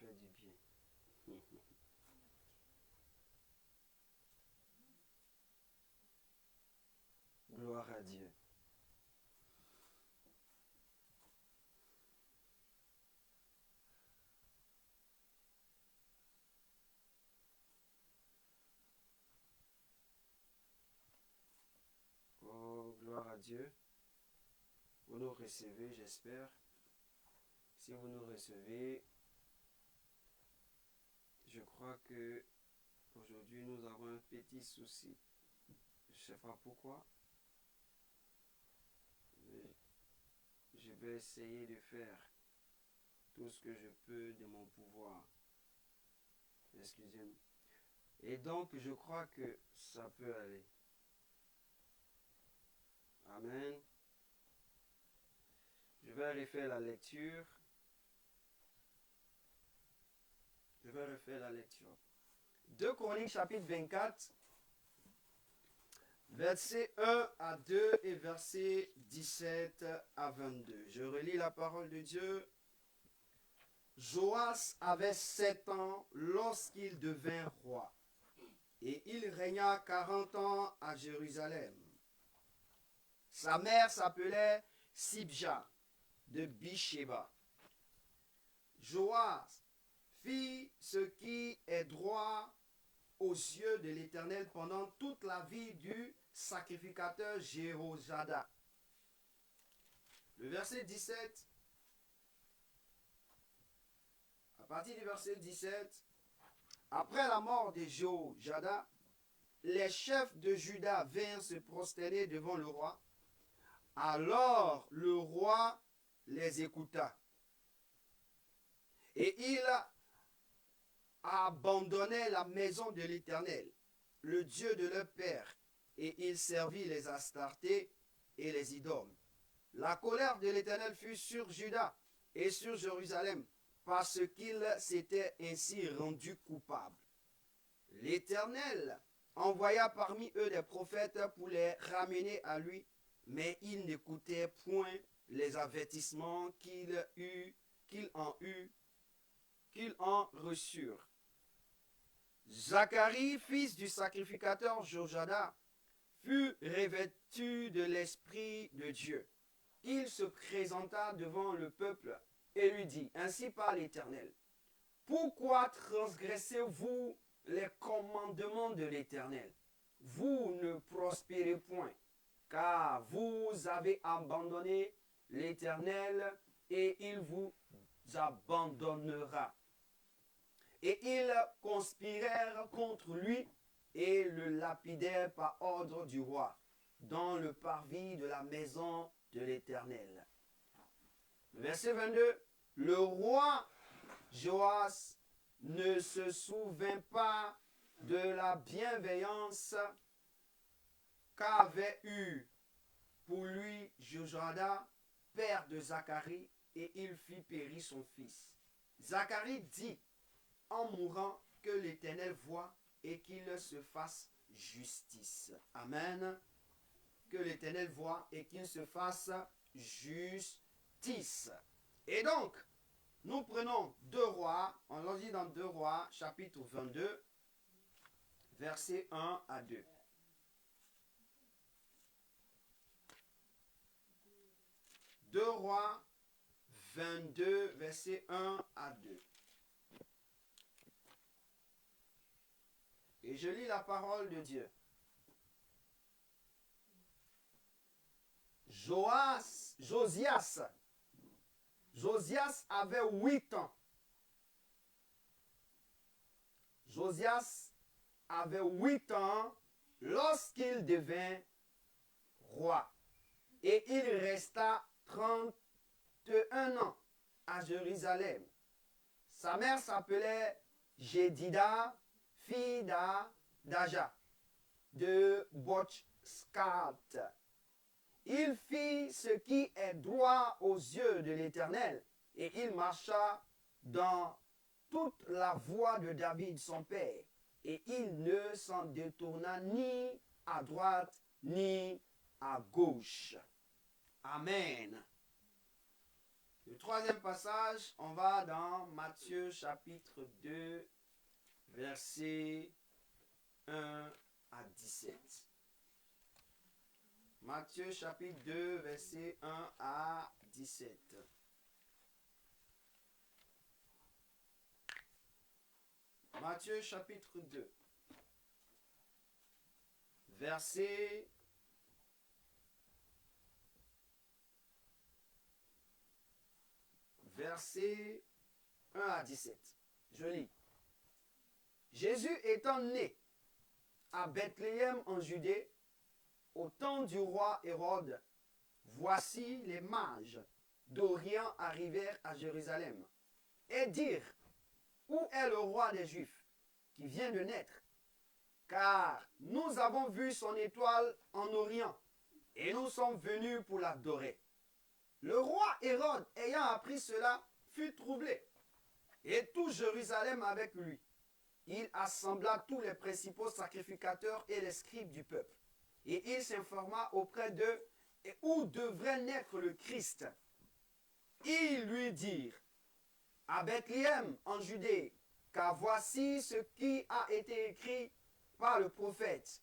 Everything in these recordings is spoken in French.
fait du bien. Gloire à Dieu. Oh, gloire à Dieu. Vous nous recevez, j'espère. Si vous nous recevez, je crois que aujourd'hui nous avons un petit souci. Je ne sais pas pourquoi. Mais je vais essayer de faire tout ce que je peux de mon pouvoir. Excusez-moi. Et donc, je crois que ça peut aller. Amen. Je vais refaire la lecture. Je vais refaire la lecture. 2 Chroniques chapitre 24, versets 1 à 2 et versets 17 à 22. Je relis la parole de Dieu. Joas avait 7 ans lorsqu'il devint roi, et il régna 40 ans à Jérusalem. Sa mère s'appelait Sibja de Bisheba. Joas fit ce qui est droit aux yeux de l'Éternel pendant toute la vie du sacrificateur Jéhojada. Le verset 17, à partir du verset 17, après la mort de Jéhojada, les chefs de Juda vinrent se prosterner devant le roi. Alors le roi les écouta. Et il abandonnait la maison de l'Éternel, le Dieu de leur père, et il servit les Astartés et les idoles. La colère de l'Éternel fut sur Juda et sur Jérusalem, parce qu'il s'était ainsi rendu coupable. L'Éternel envoya parmi eux des prophètes pour les ramener à lui, mais ils n'écoutaient point les avertissements qu'ils en reçurent. Zacharie, fils du sacrificateur Jéhojada, fut revêtu de l'Esprit de Dieu. Il se présenta devant le peuple et lui dit, ainsi parle l'Éternel, pourquoi transgressez-vous les commandements de l'Éternel? Vous ne prospérez point, car vous avez abandonné l'Éternel et il vous abandonnera. Et ils conspirèrent contre lui et le lapidèrent par ordre du roi, dans le parvis de la maison de l'Éternel. Verset 22, le roi Joas ne se souvint pas de la bienveillance qu'avait eue pour lui Jéhojada, père de Zacharie, et il fit périr son fils. Zacharie dit en mourant que l'Éternel voie et qu'il se fasse justice. Amen. Que l'Éternel voie et qu'il se fasse justice. Et donc, nous prenons 2 Rois, on lit dans 2 Rois, chapitre 22, versets 1 à 2. Deux Rois 22, versets 1 à 2. Et je lis la parole de Dieu. Josias avait 8 ans. Josias avait 8 ans lorsqu'il devint roi. Et il resta 31 ans à Jérusalem. Sa mère s'appelait Jédida, fille d'Aja, de Bochskat. Il fit ce qui est droit aux yeux de l'Éternel, et il marcha dans toute la voie de David son père, et il ne s'en détourna ni à droite ni à gauche. Amen. Le troisième passage, on va dans Matthieu chapitre 2, versets 1 à 17. Matthieu chapitre 2, versets 1 à 17. Matthieu chapitre 2, versets 1 à 17. Je lis. Jésus étant né à Bethléem en Judée, au temps du roi Hérode, voici les mages d'Orient arrivèrent à Jérusalem et dirent, où est le roi des Juifs qui vient de naître? Car nous avons vu son étoile en Orient et nous sommes venus pour l'adorer. Le roi Hérode, ayant appris cela, fut troublé, et tout Jérusalem avec lui. Il assembla tous les principaux sacrificateurs et les scribes du peuple, et il s'informa auprès d'eux où devrait naître le Christ. Ils lui dirent, à Bethléem en Judée, car voici ce qui a été écrit par le prophète.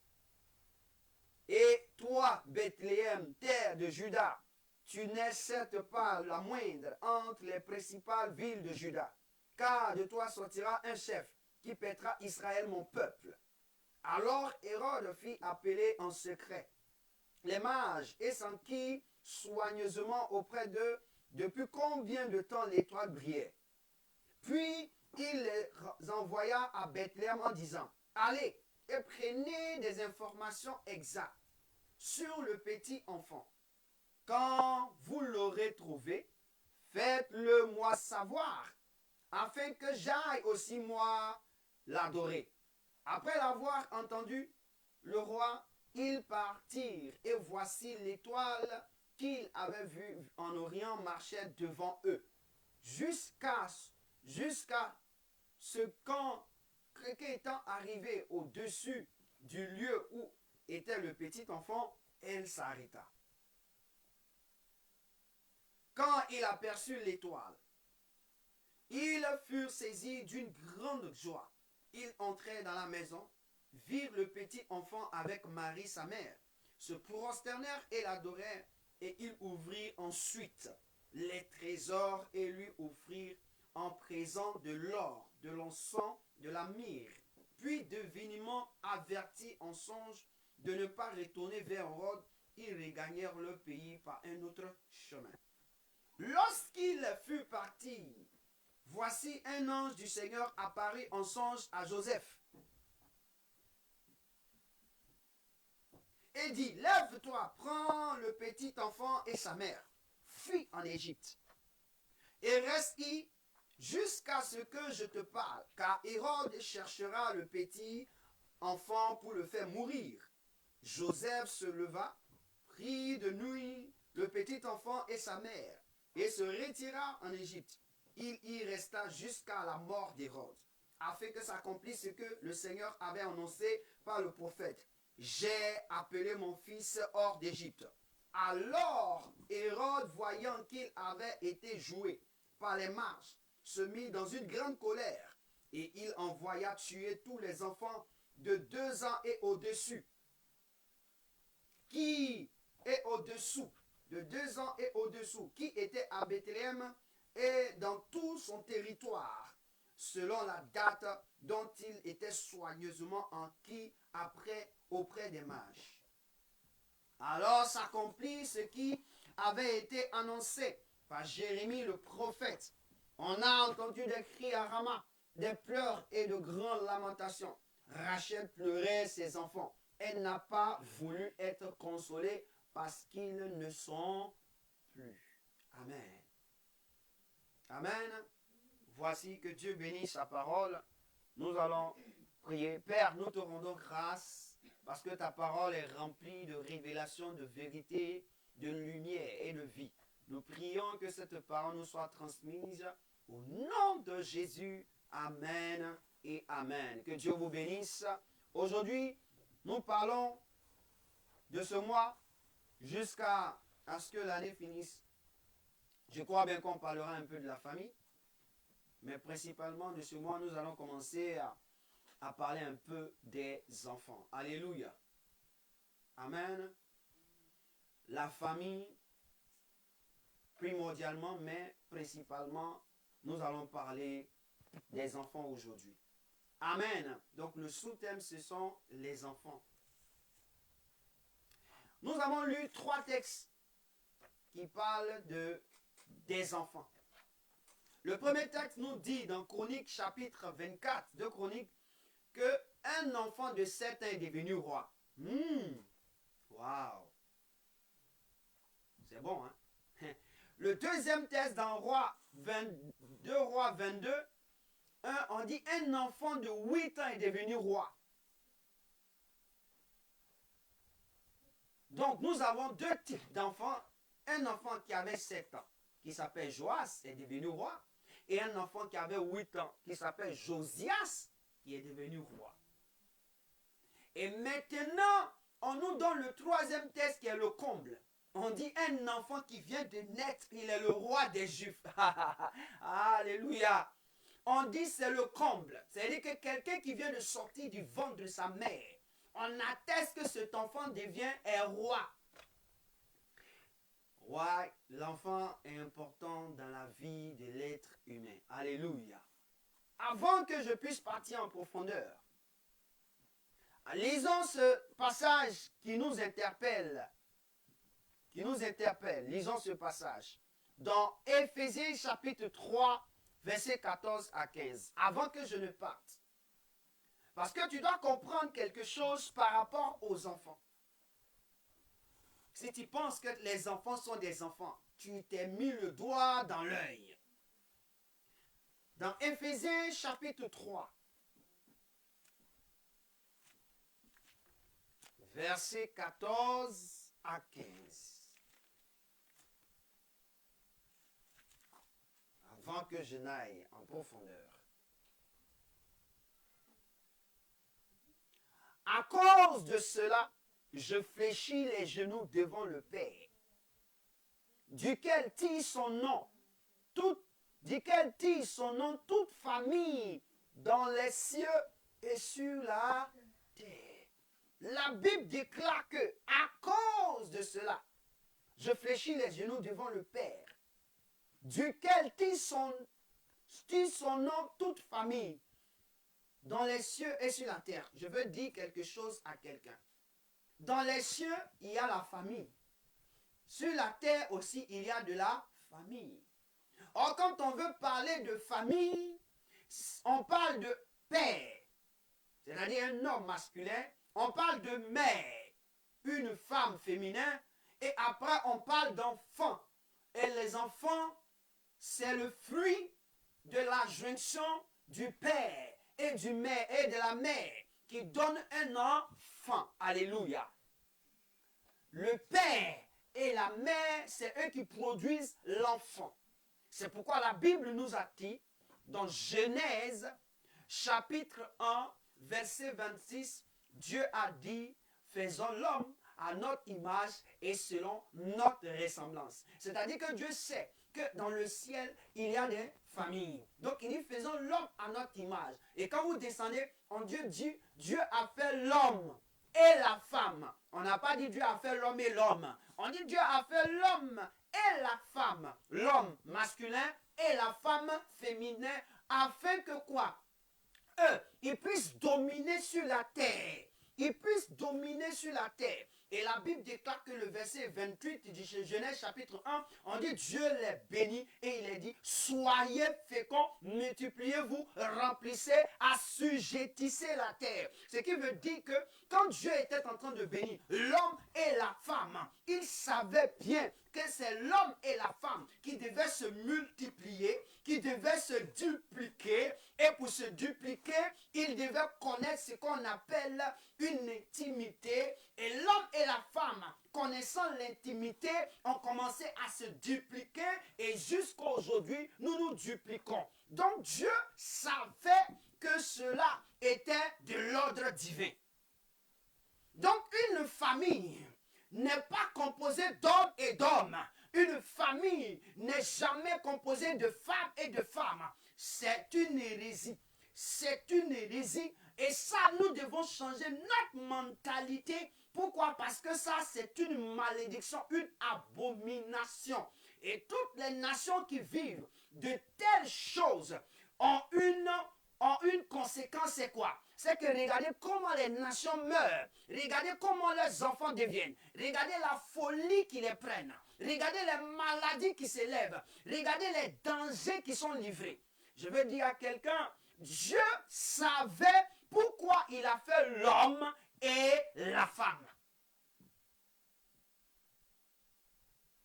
Et toi, Bethléem, terre de Juda, tu n'es certes pas la moindre entre les principales villes de Juda, car de toi sortira un chef qui paîtra Israël mon peuple. Alors Hérode fit appeler en secret les mages et s'enquit soigneusement auprès d'eux depuis combien de temps l'étoile brillait. Puis il les envoya à Bethléem en disant, allez et prenez des informations exactes sur le petit enfant. Quand vous l'aurez trouvé, faites-le moi savoir, afin que j'aille aussi moi l'adorer. Après l'avoir entendu, le roi, ils partirent, et voici l'étoile qu'ils avaient vue en Orient marchait devant eux, jusqu'à ce qu'étant arrivé au-dessus du lieu où était le petit enfant, elle s'arrêta. Quand il aperçut l'étoile, ils furent saisis d'une grande joie. Ils entrèrent dans la maison, virent le petit enfant avec Marie sa mère, se prosternèrent et l'adorèrent, et ils ouvrirent ensuite les trésors et lui offrirent en présent de l'or, de l'encens, de la myrrhe. Puis divinement avertis en songe de ne pas retourner vers Hérode, ils regagnèrent leur pays par un autre chemin. Lorsqu'il fut parti, voici un ange du Seigneur apparut en songe à Joseph et dit, lève-toi, prends le petit enfant et sa mère, fuis en Égypte et reste-y jusqu'à ce que je te parle, car Hérode cherchera le petit enfant pour le faire mourir. Joseph se leva, prit de nuit le petit enfant et sa mère, et se retira en Égypte. Il y resta jusqu'à la mort d'Hérode, afin que s'accomplisse ce que le Seigneur avait annoncé par le prophète. J'ai appelé mon fils hors d'Égypte. Alors Hérode, voyant qu'il avait été joué par les mages, se mit dans une grande colère, et il envoya tuer tous les enfants de 2 ans et au-dessus, de 2 ans et au-dessous, qui étaient à Bethléem et dans tout son territoire, selon la date dont il était soigneusement enquis auprès des mages. Alors s'accomplit ce qui avait été annoncé par Jérémie le prophète. On a entendu des cris à Rama, des pleurs et de grandes lamentations. Rachel pleurait ses enfants. Elle n'a pas voulu être consolée parce qu'ils ne sont plus. Amen. Amen. Voici que Dieu bénisse sa parole. Nous allons prier. Père, nous te rendons grâce parce que ta parole est remplie de révélations, de vérité, de lumière et de vie. Nous prions que cette parole nous soit transmise au nom de Jésus. Amen et amen. Que Dieu vous bénisse. Aujourd'hui, nous parlons de ce mois jusqu'à ce que l'année finisse. Je crois bien qu'on parlera un peu de la famille. Mais principalement de ce mois, nous allons commencer à parler un peu des enfants. Alléluia. Amen. La famille, primordialement, mais principalement, nous allons parler des enfants aujourd'hui. Amen. Donc le sous-thème, ce sont les enfants. Nous avons lu 3 textes qui parlent des enfants. Le premier texte nous dit dans Chroniques chapitre 24 de Chroniques qu'un enfant de 7 ans est devenu roi. Waouh! C'est bon, hein? Le deuxième texte dans Deux Rois 22, on dit un enfant de 8 ans est devenu roi. Donc nous avons 2 types d'enfants. Un enfant qui avait 7 ans, qui s'appelle Joas, est devenu roi. Et un enfant qui avait 8 ans, qui s'appelle Josias, qui est devenu roi. Et maintenant, on nous donne le troisième texte qui est le comble. On dit un enfant qui vient de naître, il est le roi des Juifs. Alléluia. On dit c'est le comble. C'est-à-dire que quelqu'un qui vient de sortir du ventre de sa mère, on atteste que cet enfant est roi. Ouais, l'enfant est important dans la vie de l'être humain. Alléluia. Avant que je puisse partir en profondeur, lisons ce passage qui nous interpelle. Lisons ce passage. Dans Éphésiens chapitre 3, versets 14 à 15. Avant que je ne parte. Parce que tu dois comprendre quelque chose par rapport aux enfants. Si tu penses que les enfants sont des enfants, tu t'es mis le doigt dans l'œil. Dans Éphésiens chapitre 3, versets 14 à 15. Avant que je n'aille en profondeur. À cause de cela, je fléchis les genoux devant le Père, duquel tire son nom toute famille dans les cieux et sur la terre. La Bible déclare que, à cause de cela, je fléchis les genoux devant le Père, duquel tire son nom toute famille dans les cieux et sur la terre. Je veux dire quelque chose à quelqu'un. Dans les cieux, il y a la famille. Sur la terre aussi, il y a de la famille. Or, quand on veut parler de famille, on parle de père, c'est-à-dire un homme masculin. On parle de mère, une femme féminin. Et après, on parle d'enfants. Et les enfants, c'est le fruit de la jonction du père et de la mère qui donne un enfant. Alléluia. Le père et la mère, c'est eux qui produisent l'enfant. C'est pourquoi la Bible nous a dit, dans Genèse, chapitre 1, verset 26, Dieu a dit, faisons l'homme à notre image et selon notre ressemblance. C'est-à-dire que Dieu sait que dans le ciel, il y a des familles. Donc il dit, faisons l'homme à notre image. Et quand vous descendez, Dieu dit, Dieu a fait l'homme et la femme. On n'a pas dit Dieu a fait l'homme et l'homme. On dit Dieu a fait l'homme et la femme. L'homme masculin et la femme féminin. Afin que quoi? Eux, ils puissent dominer sur la terre. Ils puissent dominer sur la terre. Et la Bible déclare que le verset 28 du Genèse chapitre 1, on dit Dieu les bénit et il est dit soyez féconds, multipliez-vous, remplissez, assujettissez la terre. Ce qui veut dire que quand Dieu était en train de bénir l'homme et la femme, il savait bien que c'est l'homme et la femme qui devaient se multiplier, qui devaient se dupliquer. Et pour se dupliquer, ils devaient connaître ce qu'on appelle une intimité. Et l'homme et la femme, connaissant l'intimité, ont commencé à se dupliquer. Et jusqu'à aujourd'hui, nous nous dupliquons. Donc Dieu savait que cela était de l'ordre divin. Donc une famille n'est pas composée d'hommes et d'hommes, Une famille n'est jamais composée de femmes et de femmes. C'est une hérésie. C'est une hérésie. Et ça, nous devons changer notre mentalité. Pourquoi? Parce que ça, c'est une malédiction, une abomination. Et toutes les nations qui vivent de telles choses ont une conséquence, c'est quoi? C'est que regardez comment les nations meurent. Regardez comment leurs enfants deviennent. Regardez la folie qui les prennent. Regardez les maladies qui s'élèvent. Regardez les dangers qui sont livrés. Je veux dire à quelqu'un, Dieu savait pourquoi il a fait l'homme et la femme.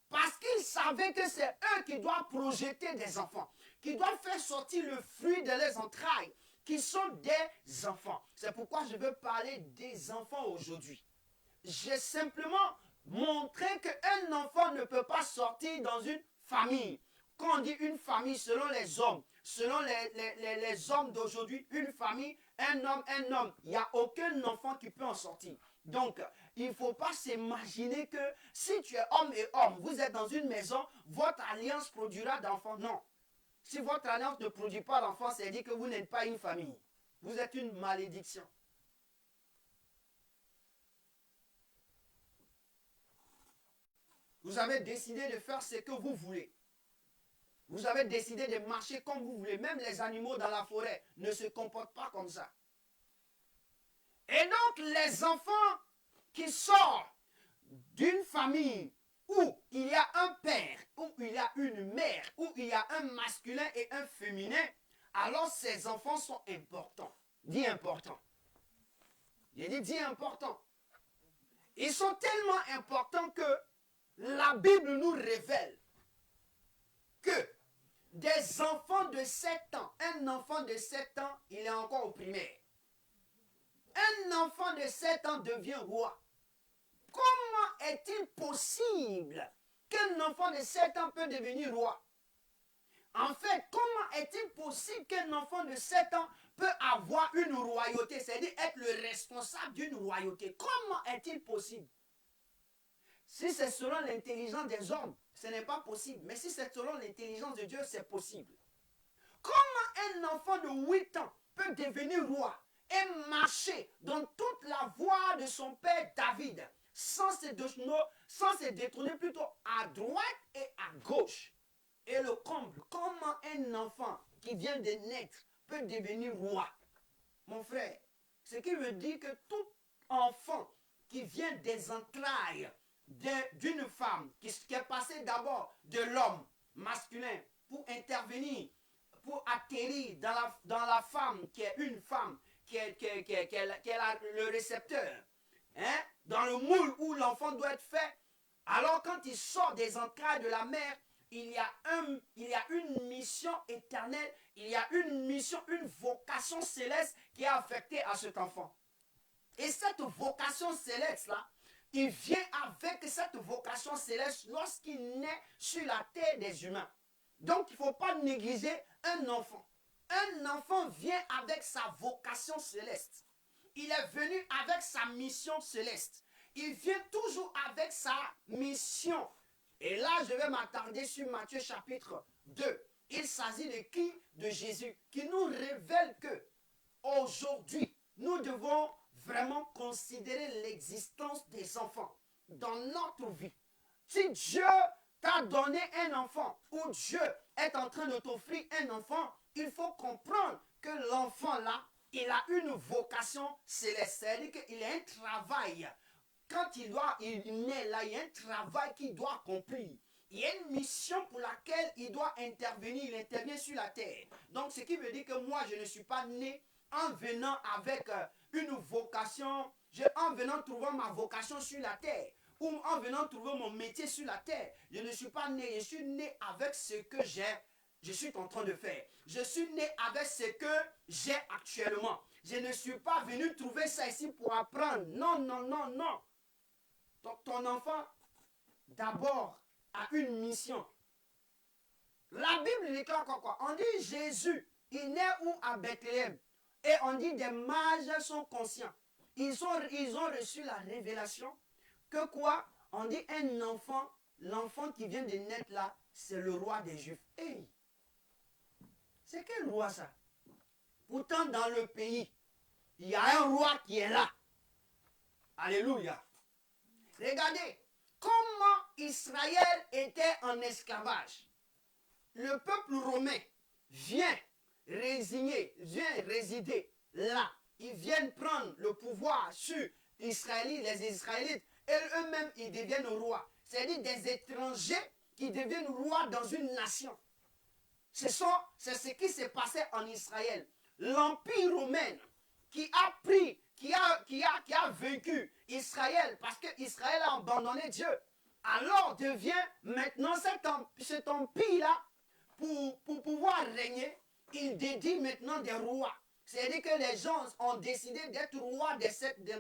Parce qu'il savait que c'est eux qui doivent projeter des enfants, qui doivent faire sortir le fruit de leurs entrailles, qui sont des enfants. C'est pourquoi je veux parler des enfants aujourd'hui. J'ai simplement montré qu'un enfant ne peut pas sortir dans une famille. Quand on dit une famille selon les hommes, selon les hommes d'aujourd'hui, une famille, un homme, il n'y a aucun enfant qui peut en sortir. Donc, il ne faut pas s'imaginer que si tu es homme et homme, vous êtes dans une maison, votre alliance produira d'enfants. Non. Si votre alliance ne produit pas d'enfants, c'est dire que vous n'êtes pas une famille. Vous êtes une malédiction. Vous avez décidé de faire ce que vous voulez. Vous avez décidé de marcher comme vous voulez. Même les animaux dans la forêt ne se comportent pas comme ça. Et donc, les enfants qui sortent d'une famille où il y a un père, où il y a une mère, où il y a un masculin et un féminin, alors ces enfants sont importants. Dis important. J'ai dit important. Ils sont tellement importants que la Bible nous révèle que des enfants de 7 ans, un enfant de 7 ans, il est encore au primaire. Un enfant de 7 ans devient roi. Comment est-il possible qu'un enfant de 7 ans peut devenir roi? En fait, comment est-il possible qu'un enfant de 7 ans peut avoir une royauté, c'est-à-dire être le responsable d'une royauté? Comment est-il possible? Si c'est selon l'intelligence des hommes, ce n'est pas possible. Mais si c'est selon l'intelligence de Dieu, c'est possible. Comment un enfant de 8 ans peut devenir roi et marcher dans toute la voie de son père David sans se détourner plutôt à droite et à gauche? Et le comble, comment un enfant qui vient de naître peut devenir roi? Mon frère, ce qui veut dire que tout enfant qui vient des entrailles d'une femme, qui est passée d'abord de l'homme masculin pour intervenir, pour atterrir dans la femme qui est une femme, qui est le récepteur, hein, dans le moule où l'enfant doit être fait. Alors quand il sort des entrailles de la mère, il y a une mission éternelle, il y a une mission, une vocation céleste qui est affectée à cet enfant. Et cette vocation céleste-là, il vient avec cette vocation céleste lorsqu'il naît sur la terre des humains. Donc il ne faut pas négliger un enfant. Un enfant vient avec sa vocation céleste. Il est venu avec sa mission céleste. Il vient toujours avec sa mission. Et là, je vais m'attarder sur Matthieu chapitre 2. Il s'agit de qui? De Jésus, qui nous révèle que aujourd'hui, nous devons vraiment considérer l'existence des enfants dans notre vie. Si Dieu t'a donné un enfant ou Dieu est en train de t'offrir un enfant, il faut comprendre que l'enfant là, il a une vocation céleste. C'est-à-dire qu'il a un travail. Quand il naît là, il y a un travail qu'il doit accomplir. Il y a une mission pour laquelle il doit intervenir. Il intervient sur la terre. Donc, ce qui veut dire que moi, je ne suis pas né en venant avec une vocation, en venant trouver ma vocation sur la terre, ou en venant trouver mon métier sur la terre. Je ne suis pas né, je suis né avec ce que je suis en train de faire. Je suis né avec ce que j'ai actuellement. Je ne suis pas venu trouver ça ici pour apprendre. Non, non, non, non. Donc ton enfant, d'abord, a une mission. La Bible déclare quoi? On dit Jésus, il naît où? À Bethléem. Et on dit des mages sont conscients. Ils ont reçu la révélation que quoi? On dit un enfant l'enfant qui vient de naître là, c'est le roi des Juifs. Hey, c'est quel roi ça? Pourtant, dans le pays, il y a un roi qui est là. Alléluia. Regardez, comment Israël était en esclavage. Le peuple romain vient résider là. Ils viennent prendre le pouvoir sur les Israélites, et eux-mêmes, ils deviennent rois. C'est-à-dire des étrangers qui deviennent rois dans une nation. C'est ce qui s'est passé en Israël. L'Empire romain qui a vaincu Israël parce qu'Israël a abandonné Dieu, alors devient maintenant cet empire-là, pour pouvoir régner, il dédie maintenant des rois. C'est-à-dire que les gens ont décidé d'être rois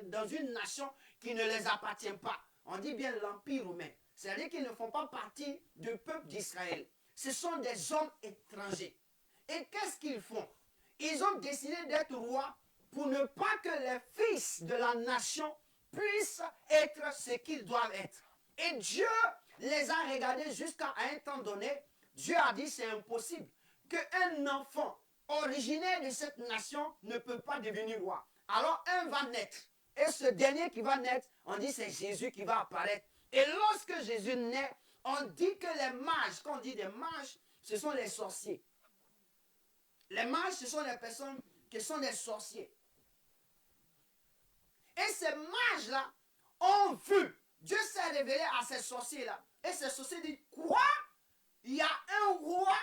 dans une nation qui ne les appartient pas. On dit bien l'Empire romain. C'est-à-dire qu'ils ne font pas partie du peuple d'Israël. Ce sont des hommes étrangers. Et qu'est-ce qu'ils font? Ils ont décidé d'être rois pour ne pas que les fils de la nation puissent être ce qu'ils doivent être. Et Dieu les a regardés jusqu'à un temps donné. Dieu a dit c'est impossible qu'un enfant originaire de cette nation ne peut pas devenir roi. Alors un va naître. Et ce dernier qui va naître, on dit c'est Jésus qui va apparaître. Et lorsque Jésus naît, on dit que les mages, quand on dit des mages, ce sont les sorciers. Les mages, ce sont les personnes qui sont des sorciers. Et ces mages-là ont vu, Dieu s'est révélé à ces sorciers-là. Et ces sorciers disent, quoi? Il y a un roi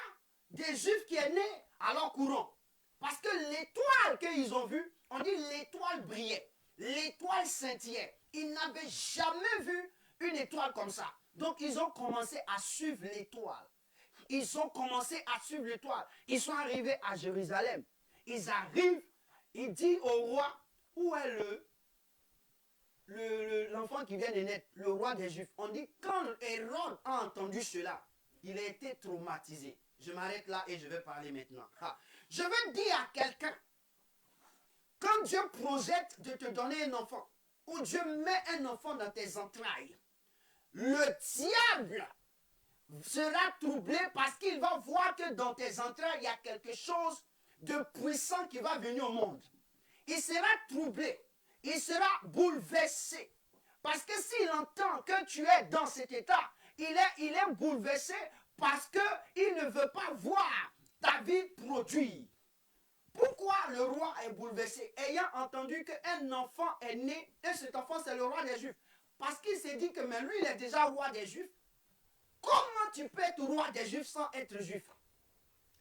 des Juifs qui est né, alors courons. Parce que l'étoile qu'ils ont vue, on dit l'étoile brillait. L'étoile scintillait. Ils n'avaient jamais vu une étoile comme ça. Donc ils ont commencé à suivre l'étoile. Ils ont commencé à suivre l'étoile. Ils sont arrivés à Jérusalem. Ils arrivent, ils disent au roi, où est l'enfant qui vient de naître, le roi des Juifs? On dit, quand Hérode a entendu cela, il a été traumatisé. Je m'arrête là et je vais parler maintenant. Je veux dire à quelqu'un, quand Dieu projette de te donner un enfant, ou Dieu met un enfant dans tes entrailles, le diable sera troublé parce qu'il va voir que dans tes entrailles, il y a quelque chose de puissant qui va venir au monde. Il sera troublé, il sera bouleversé. Parce que s'il entend que tu es dans cet état, il est bouleversé parce qu'il ne veut pas voir ta vie produire. Pourquoi le roi est bouleversé? Ayant entendu qu'un enfant est né, et cet enfant c'est le roi des Juifs. Parce qu'il s'est dit que mais lui il est déjà roi des Juifs. Comment tu peux être roi des Juifs sans être juif?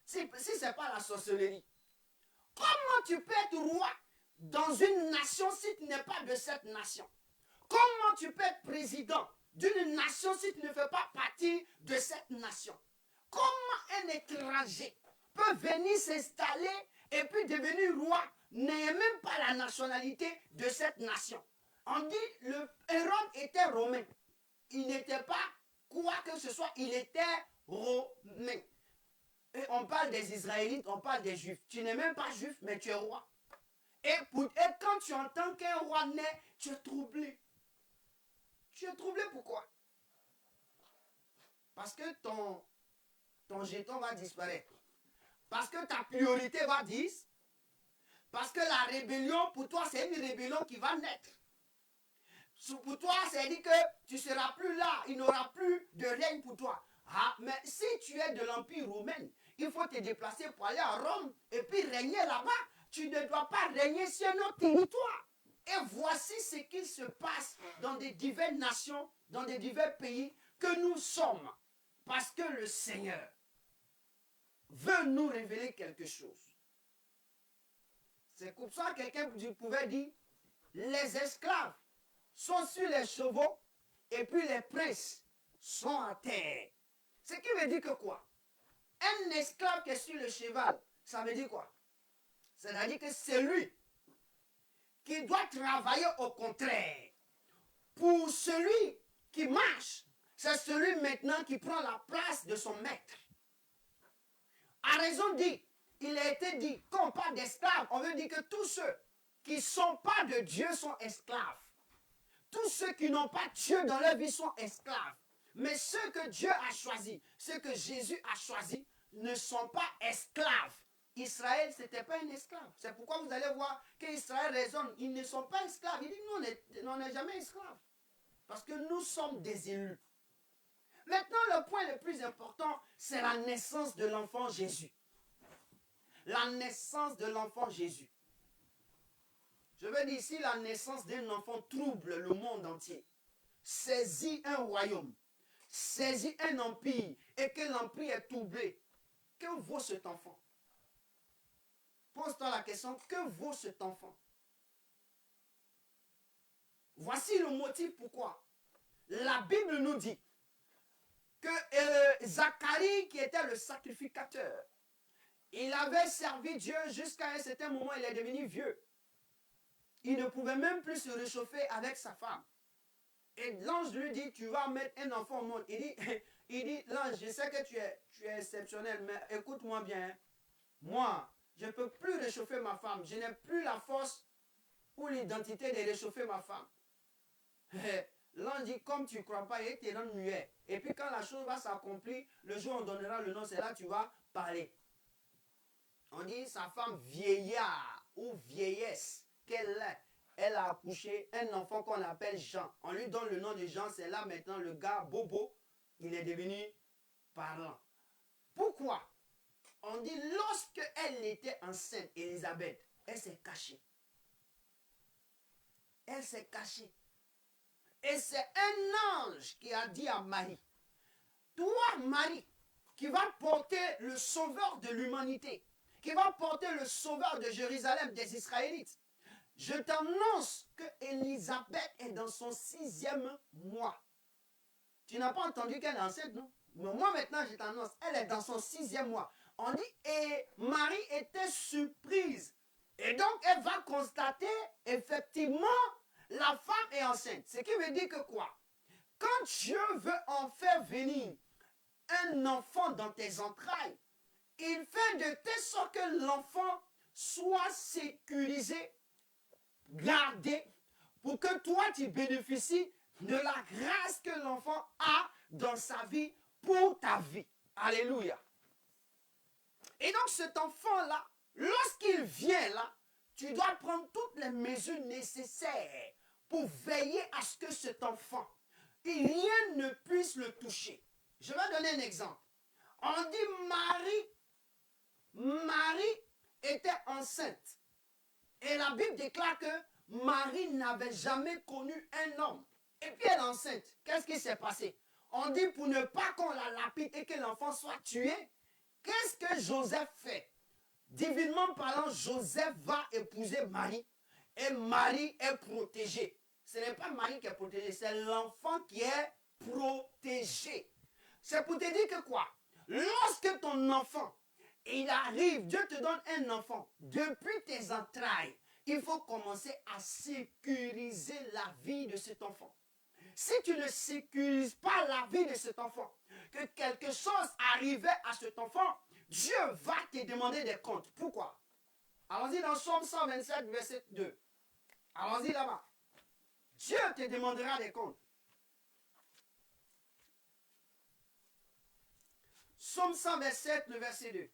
Si ce n'est pas la sorcellerie. Comment tu peux être roi dans une nation si tu n'es pas de cette nation? Comment tu peux être président d'une nation si tu ne fais pas partie de cette nation? Comment un étranger peut venir s'installer et puis devenir roi, n'ayant même pas la nationalité de cette nation? On dit le Hérode était romain. Il n'était pas quoi que ce soit, il était romain. Et on parle des Israélites, on parle des Juifs. Tu n'es même pas juif, mais tu es roi. Et quand tu entends qu'un roi naît, tu es troublé. Tu es troublé pourquoi? Parce que ton jeton va disparaître. Parce que ta priorité va disparaître. Parce que la rébellion, pour toi, c'est une rébellion qui va naître. Pour toi, c'est-à-dire que tu ne seras plus là, il n'y aura plus de règne pour toi. Ah, mais si tu es de l'Empire romain, il faut te déplacer pour aller à Rome et puis régner là-bas. Tu ne dois pas régner sur notre territoire. Et voici ce qui se passe dans des diverses nations, dans des divers pays que nous sommes. Parce que le Seigneur veut nous révéler quelque chose. C'est comme ça que quelqu'un pouvait dire, les esclaves sont sur les chevaux et puis les princes sont à terre. Ce qui veut dire que quoi? Un esclave qui est sur le cheval, ça veut dire quoi? C'est-à-dire que c'est lui qui doit travailler au contraire. Pour celui qui marche, c'est celui maintenant qui prend la place de son maître. A raison dit, il a été dit, quand on parle d'esclaves, on veut dire que tous ceux qui ne sont pas de Dieu sont esclaves. Tous ceux qui n'ont pas Dieu dans leur vie sont esclaves. Mais ceux que Dieu a choisis, ceux que Jésus a choisis, ne sont pas esclaves. Israël, ce n'était pas un esclave. C'est pourquoi vous allez voir qu'Israël raisonne. Ils ne sont pas esclaves. Il dit, nous, on n'est jamais esclaves. Parce que nous sommes des élus. Maintenant, le point le plus important, c'est la naissance de l'enfant Jésus. La naissance de l'enfant Jésus. Je veux dire ici, la naissance d'un enfant trouble le monde entier. Saisit un royaume, saisit un empire, et que l'empire est troublé. Que vaut cet enfant? Pose-toi la question, que vaut cet enfant? Voici le motif pourquoi. La Bible nous dit que Zacharie, qui était le sacrificateur, il avait servi Dieu jusqu'à un certain moment, il est devenu vieux. Il ne pouvait même plus se réchauffer avec sa femme. Et l'ange lui dit, tu vas mettre un enfant au monde. Il dit, l'ange, je sais que tu es exceptionnel, mais écoute-moi bien. Moi, je ne peux plus réchauffer ma femme. Je n'ai plus la force ou l'identité de réchauffer ma femme. L'ange dit, comme tu ne crois pas, il te rend muet. Et puis quand la chose va s'accomplir, le jour où on donnera le nom, c'est là que tu vas parler. On dit, sa femme vieillard ou vieillesse qu'elle est. Elle a accouché un enfant qu'on appelle Jean. On lui donne le nom de Jean, c'est là maintenant le gars Bobo, il est devenu parlant. Pourquoi? On dit, lorsque elle était enceinte, Élisabeth, elle s'est cachée. Elle s'est cachée. Et c'est un ange qui a dit à Marie, toi Marie, qui va porter le sauveur de l'humanité, qui va porter le sauveur de Jérusalem, des Israélites, je t'annonce que Élisabeth est dans son 6e mois. Tu n'as pas entendu qu'elle est enceinte, non? Mais moi maintenant je t'annonce, elle est dans son 6e mois. On dit, et Marie était surprise. Et donc elle va constater, effectivement, la femme est enceinte. Ce qui veut dire que quoi? Quand Dieu veut en faire venir un enfant dans tes entrailles, il fait de telle sorte que l'enfant soit sécurisé, gardé, pour que toi tu bénéficies de la grâce que l'enfant a dans sa vie pour ta vie. Alléluia. Et donc cet enfant-là, lorsqu'il vient là, tu dois prendre toutes les mesures nécessaires pour veiller à ce que cet enfant, rien ne puisse le toucher. Je vais donner un exemple. On dit Marie était enceinte. Et la Bible déclare que Marie n'avait jamais connu un homme. Et puis elle est enceinte. Qu'est-ce qui s'est passé? On dit pour ne pas qu'on la lapide et que l'enfant soit tué, qu'est-ce que Joseph fait? Divinement parlant, Joseph va épouser Marie. Et Marie est protégée. Ce n'est pas Marie qui est protégée, c'est l'enfant qui est protégé. C'est pour te dire que quoi? Lorsque ton enfant, il arrive, Dieu te donne un enfant, depuis tes entrailles, il faut commencer à sécuriser la vie de cet enfant. Si tu ne sécurises pas la vie de cet enfant, que quelque chose arrivait à cet enfant, Dieu va te demander des comptes. Pourquoi? Allons-y dans Somme 127, verset 2. Allons-y là-bas. Dieu te demandera des comptes. Somme 127, le verset 2.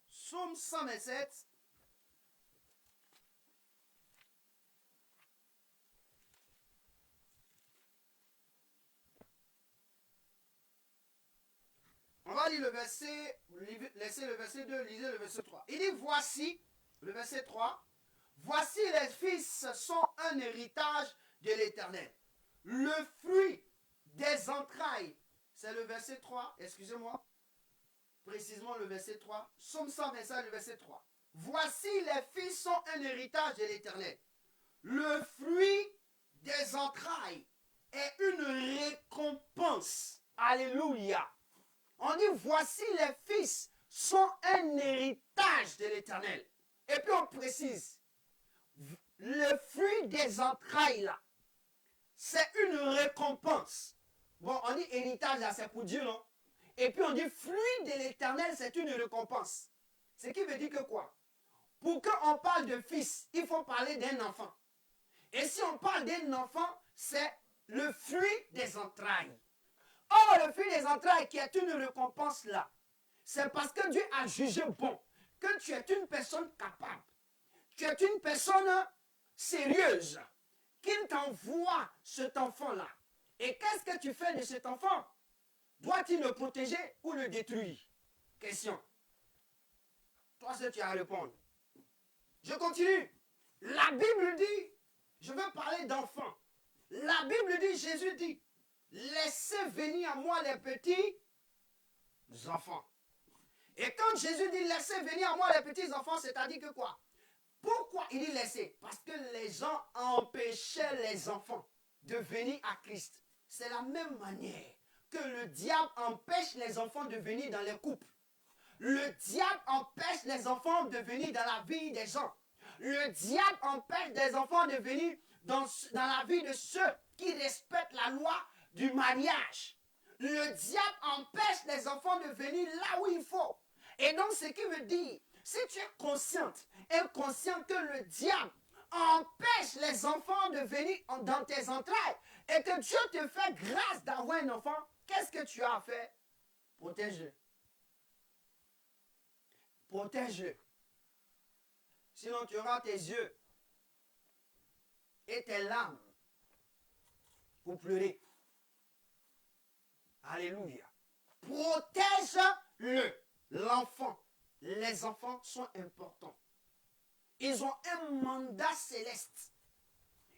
Somme 127. On va lire le verset, laissez le verset 2, lisez le verset 3. Il dit, voici, le verset 3, voici les fils sont un héritage de l'Éternel. Le fruit des entrailles, c'est le verset 3, excusez-moi, précisément le verset 3, Somme 125, le verset 3. Voici les fils sont un héritage de l'Éternel. Le fruit des entrailles est une récompense. Alléluia. On dit, voici les fils sont un héritage de l'Éternel. Et puis on précise, le fruit des entrailles là, c'est une récompense. Bon, on dit héritage là, c'est pour Dieu, non? Et puis on dit, fruit de l'Éternel, c'est une récompense. Ce qui veut dire que quoi? Pour qu'on parle de fils, il faut parler d'un enfant. Et si on parle d'un enfant, c'est le fruit des entrailles. Or, le fruit des entrailles qui est une récompense là, c'est parce que Dieu a jugé bon que tu es une personne capable, tu es une personne sérieuse, qu'il t'envoie cet enfant-là. Et qu'est-ce que tu fais de cet enfant? Dois-tu le protéger ou le détruire? Question. Toi, seul, tu as à répondre. Je continue. La Bible dit, je veux parler d'enfants. La Bible dit, Jésus dit, laissez venir à moi les petits enfants. Et quand Jésus dit laissez venir à moi les petits enfants, c'est-à-dire que quoi? Pourquoi il dit laissez? Parce que les gens empêchaient les enfants de venir à Christ. C'est la même manière que le diable empêche les enfants de venir dans les couples. Le diable empêche les enfants de venir dans la vie des gens. Le diable empêche des enfants de venir dans la vie de ceux qui respectent la loi du mariage. Le diable empêche les enfants de venir là où il faut. Et donc, ce qui veut dire, si tu es consciente et conscient que le diable empêche les enfants de venir dans tes entrailles et que Dieu te fait grâce d'avoir un enfant, qu'est-ce que tu as à faire? Protège-le. Protège-le. Sinon, tu auras tes yeux et tes larmes pour pleurer. Alléluia. Protège-le. L'enfant. Les enfants sont importants. Ils ont un mandat céleste.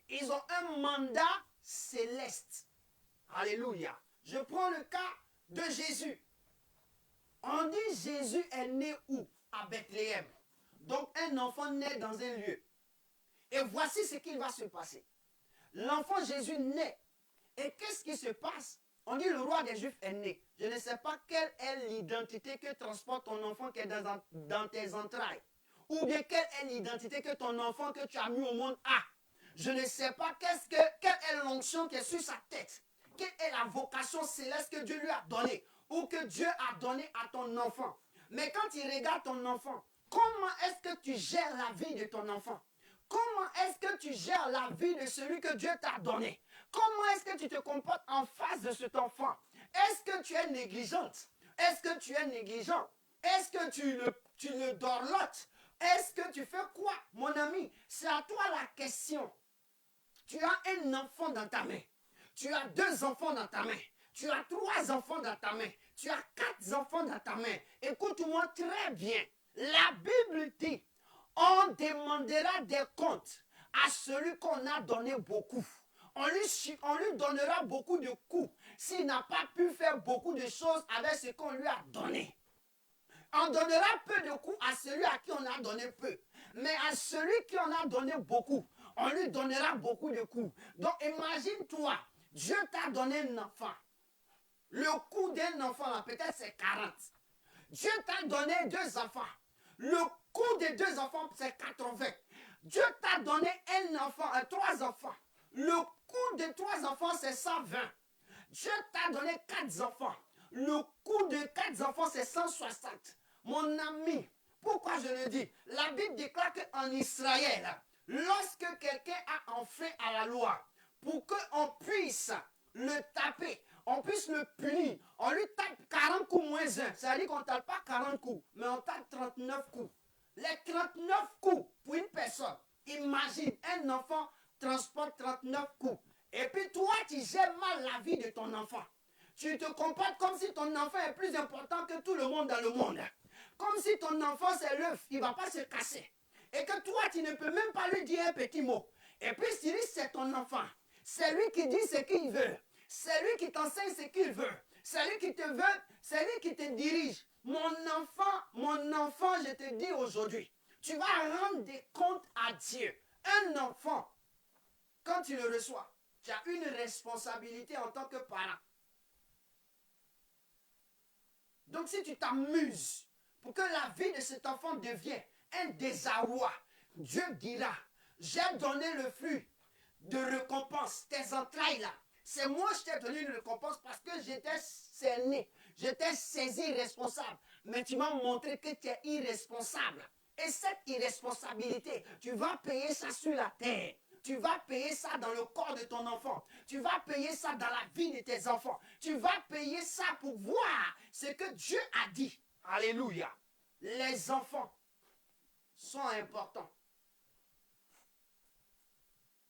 Ils ont un mandat céleste. Alléluia. Je prends le cas de Jésus. On dit Jésus est né où? À Bethléem. Donc un enfant naît dans un lieu. Et voici ce qui va se passer. L'enfant Jésus naît. Et qu'est-ce qui se passe? On dit le roi des Juifs est né. Je ne sais pas quelle est l'identité que transporte ton enfant qui est dans tes entrailles. Ou bien quelle est l'identité que ton enfant que tu as mis au monde a. Je ne sais pas quelle est l'onction qui est sur sa tête. Quelle est la vocation céleste que Dieu lui a donnée. Ou que Dieu a donnée à ton enfant. Mais quand il regarde ton enfant, comment est-ce que tu gères la vie de ton enfant? Comment est-ce que tu gères la vie de celui que Dieu t'a donné? Comment est-ce que tu te comportes en face de cet enfant? Est-ce que tu es négligente? Est-ce que tu es négligent? Est-ce que tu le dorlotes? Est-ce que tu fais quoi? Mon ami, c'est à toi la question. Tu as un enfant dans ta main. Tu as 2 enfants dans ta main. Tu as 3 enfants dans ta main. Tu as 4 enfants dans ta main. Écoute-moi très bien. La Bible dit, on demandera des comptes à celui qu'on a donné beaucoup. On lui donnera beaucoup de coups s'il n'a pas pu faire beaucoup de choses avec ce qu'on lui a donné. On donnera peu de coups à celui à qui on a donné peu. Mais à celui qui en a donné beaucoup, on lui donnera beaucoup de coups. Donc imagine-toi, Dieu t'a donné un enfant. Le coût d'un enfant, là, peut-être c'est 40. Dieu t'a donné 2 enfants. Le coût des 2 enfants, c'est 80. Dieu t'a donné un enfant, 3 enfants. Le coût de 3 enfants, c'est 120. Dieu t'a donné 4 enfants. Le coût de 4 enfants, c'est 160. Mon ami, pourquoi je le dis? La Bible déclare qu'en Israël, lorsque quelqu'un a enfreint à la loi, pour qu'on puisse le taper, on puisse le punir, on lui tape 40 coups moins 1. C'est-à-dire qu'on ne tape pas 40 coups, mais on tape 39 coups. Les 39 coups pour une personne, imagine, un enfant transporte 39 coups. Et puis toi, tu gères mal la vie de ton enfant. Tu te comportes comme si ton enfant est plus important que tout le monde dans le monde. Comme si ton enfant c'est l'œuf, il ne va pas se casser. Et que toi, tu ne peux même pas lui dire un petit mot. Et puis, si c'est ton enfant, c'est lui qui dit ce qu'il veut. C'est lui qui t'enseigne ce qu'il veut. C'est lui qui te veut, c'est lui qui te dirige. Mon enfant, je te dis aujourd'hui, tu vas rendre des comptes à Dieu. Un enfant, quand tu le reçois, tu as une responsabilité en tant que parent. Donc si tu t'amuses pour que la vie de cet enfant devienne un désarroi, Dieu dira, j'ai donné le fruit de récompense, tes entrailles là. C'est moi qui t'ai donné une récompense parce que j'étais cerné, j'étais saisi responsable. Mais tu m'as montré que tu es irresponsable. Et cette irresponsabilité, tu vas payer ça sur la terre. tu vas payer ça dans le corps de ton enfant. Tu vas payer ça dans la vie de tes enfants. Tu vas payer ça pour voir ce que Dieu a dit. Alléluia. Les enfants sont importants.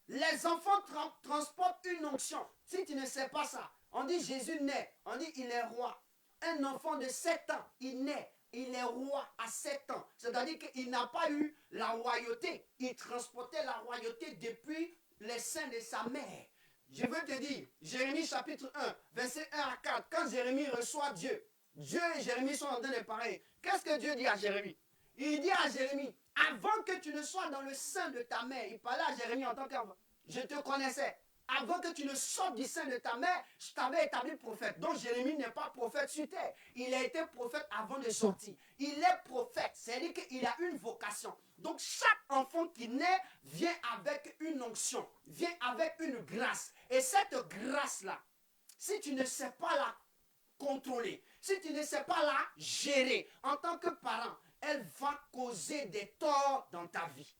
Les enfants transportent une onction. Si tu ne sais pas ça, on dit Jésus naît, on dit il est roi. Un enfant de 7 ans, il naît, il est roi à 7 ans. C'est-à-dire qu'il n'a pas eu la royauté. Il transportait la royauté depuis les seins de sa mère. Je veux te dire, Jérémie chapitre 1, verset 1 à 4, quand Jérémie reçoit Dieu, Dieu et Jérémie sont en train de parler. Qu'est-ce que Dieu dit à Jérémie? Il dit à Jérémie, avant que tu ne sois dans le sein de ta mère, il parlait à Jérémie en tant qu'enfant, je te connaissais. Avant que tu ne sortes du sein de ta mère, je t'avais établi prophète. Donc Jérémie n'est pas prophète sur terre. Il a été prophète avant de sortir. Il est prophète, c'est-à-dire qu'il a une vocation. Donc chaque enfant qui naît vient avec une onction, vient avec une grâce. Et cette grâce-là, si tu ne sais pas la contrôler, si tu ne sais pas la gérer en tant que parent, elle va causer des torts dans ta vie.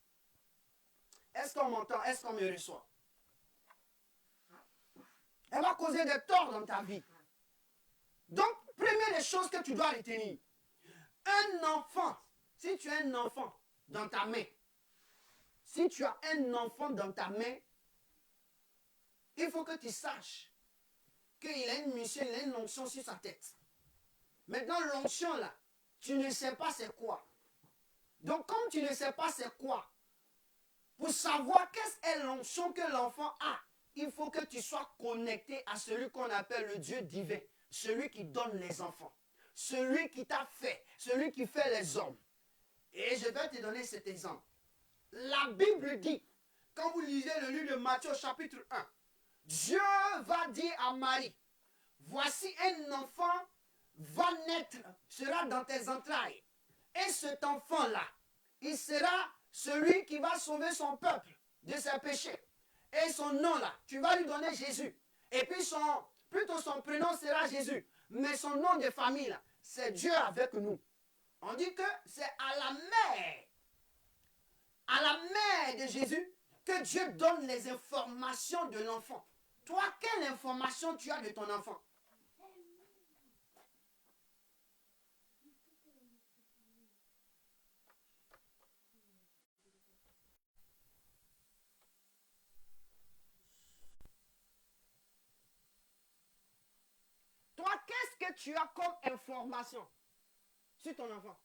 Est-ce qu'on m'entend? Est-ce qu'on me reçoit? Elle va causer des torts dans ta vie. Donc, première des choses que tu dois retenir, un enfant, si tu as un enfant dans ta main, si tu as un enfant dans ta main, il faut que tu saches qu'il a une mission, il a une onction sur sa tête. Maintenant, l'onction là, tu ne sais pas c'est quoi. Donc, comme tu ne sais pas c'est quoi, pour savoir qu'est-ce est l'onction que l'enfant a, il faut que tu sois connecté à celui qu'on appelle le Dieu divin, celui qui donne les enfants, celui qui t'a fait, celui qui fait les hommes. Et je vais te donner cet exemple. La Bible dit, quand vous lisez le livre de Matthieu chapitre 1, Dieu va dire à Marie, voici un enfant va naître, sera dans tes entrailles. Et cet enfant-là, il sera celui qui va sauver son peuple de ses péchés. Et son nom là, tu vas lui donner Jésus. Et puis plutôt son prénom sera Jésus. Mais son nom de famille là, c'est Dieu avec nous. On dit que c'est à la mère de Jésus, que Dieu donne les informations de l'enfant. Toi, quelle information tu as de ton enfant? Toi, qu'est-ce que tu as comme information sur ton enfant?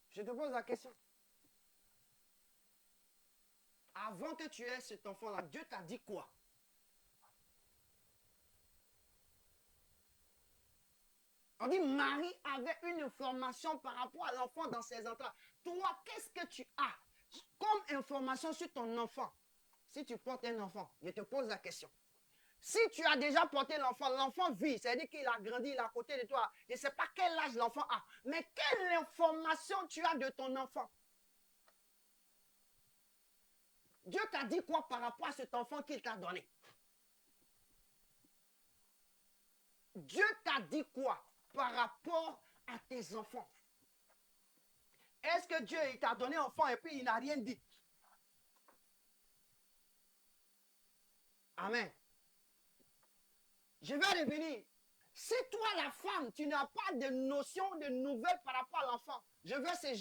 Je te pose la question. Avant que tu aies cet enfant-là, Dieu t'a dit quoi? On dit Marie avait une information par rapport à l'enfant dans ses entrailles. Toi, qu'est-ce que tu as comme information sur ton enfant? Si tu portes un enfant, je te pose la question. Si tu as déjà porté l'enfant, l'enfant vit, c'est-à-dire qu'il a grandi, il est à côté de toi. Je ne sais pas quel âge l'enfant a, mais quelle information tu as de ton enfant? Dieu t'a dit quoi par rapport à cet enfant qu'il t'a donné? Dieu t'a dit quoi par rapport à tes enfants? Est-ce que Dieu t'a donné un enfant et puis il n'a rien dit? Amen. Je vais revenir. Si toi, la femme, tu n'as pas de notion, de nouvelles par rapport à l'enfant, je veux c'est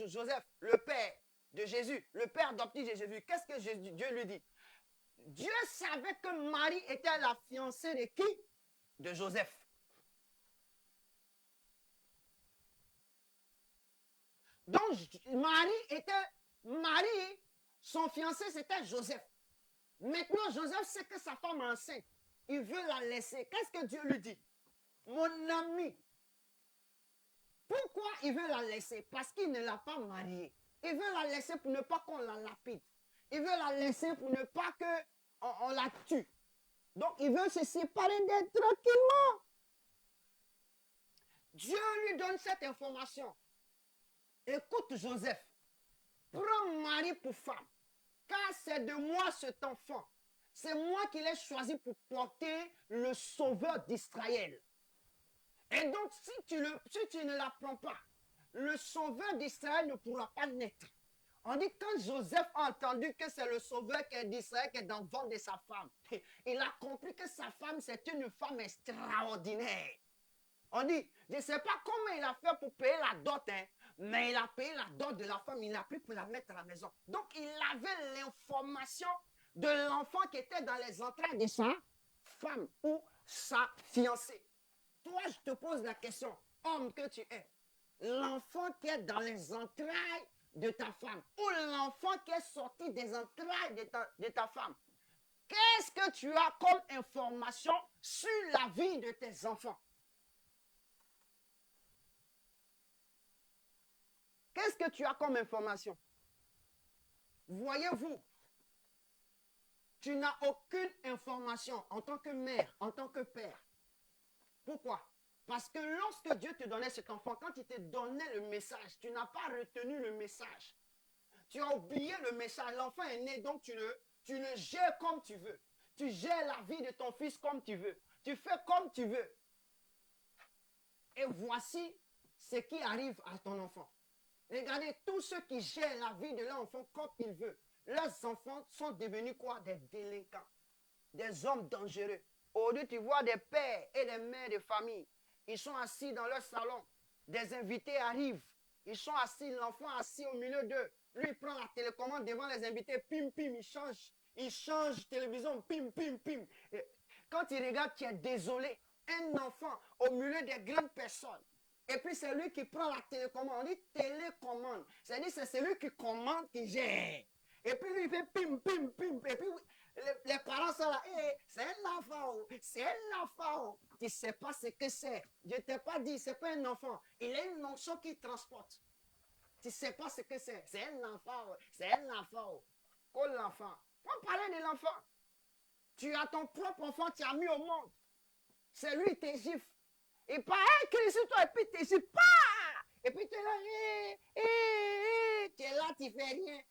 Joseph, le père de Jésus, le père adoptif de Jésus. Qu'est-ce que Dieu lui dit? Dieu savait que Marie était la fiancée de qui? De Joseph. Donc, Marie, son fiancé, c'était Joseph. Maintenant, Joseph sait que sa femme est enceinte. Il veut la laisser. Qu'est-ce que Dieu lui dit? Mon ami. Pourquoi il veut la laisser? Parce qu'il ne l'a pas mariée. Il veut la laisser pour ne pas qu'on la lapide. Il veut la laisser pour ne pas qu'on la tue. Donc, il veut se séparer d'elle tranquillement. Dieu lui donne cette information. Écoute, Joseph, prends Marie pour femme, car c'est de moi cet enfant. C'est moi qui l'ai choisi pour porter le sauveur d'Israël. Et donc, si tu ne la prends pas, le sauveur d'Israël ne pourra pas naître. On dit quand Joseph a entendu que c'est le sauveur qui est d'Israël, qui est dans le ventre de sa femme, il a compris que sa femme, c'est une femme extraordinaire. On dit, je ne sais pas comment il a fait pour payer la dot, hein, mais il a payé la dot de la femme, il a pris pour la mettre à la maison. Donc, il avait l'information de l'enfant qui était dans les entrailles de sa femme ou sa fiancée. Toi, je te pose la question, homme que tu es, l'enfant qui est dans les entrailles de ta femme ou l'enfant qui est sorti des entrailles de ta femme, qu'est-ce que tu as comme information sur la vie de tes enfants? Qu'est-ce que tu as comme information? Voyez-vous, tu n'as aucune information en tant que mère, en tant que père. Pourquoi? Parce que lorsque Dieu te donnait cet enfant, quand il te donnait le message, tu n'as pas retenu le message. Tu as oublié le message. L'enfant est né, donc tu le gères comme tu veux. Tu gères la vie de ton fils comme tu veux. Tu fais comme tu veux. Et voici ce qui arrive à ton enfant. Regardez, tous ceux qui gèrent la vie de leur enfant comme ils veulent, leurs enfants sont devenus quoi? Des délinquants, des hommes dangereux. Aujourd'hui, tu vois des pères et des mères de famille. Ils sont assis dans leur salon. Des invités arrivent. Ils sont assis, l'enfant assis au milieu d'eux. Lui, il prend la télécommande devant les invités. Pim, pim, il change. Il change télévision. Pim, pim, pim. Et quand il regarde, tu es désolé. Un enfant au milieu des grandes personnes. Et puis c'est lui qui prend la télécommande. On dit télécommande. C'est-à-dire c'est celui qui commande, qui gère. Et puis lui, il fait pim, pim, pim. Et puis les parents sont là. Hey, c'est un enfant. C'est un enfant. Tu ne sais pas ce que c'est. Je ne t'ai pas dit, ce n'est pas un enfant. Il a une notion qui transporte. Tu ne sais pas ce que c'est. C'est un enfant. C'est un enfant. Oh l'enfant. On parlait de l'enfant. Tu as ton propre enfant, tu as mis au monde. C'est lui qui te gifle. Et pas un cri sur toi, et puis tu gifles pas. Et puis tu es là, tu es là, tu fais rien.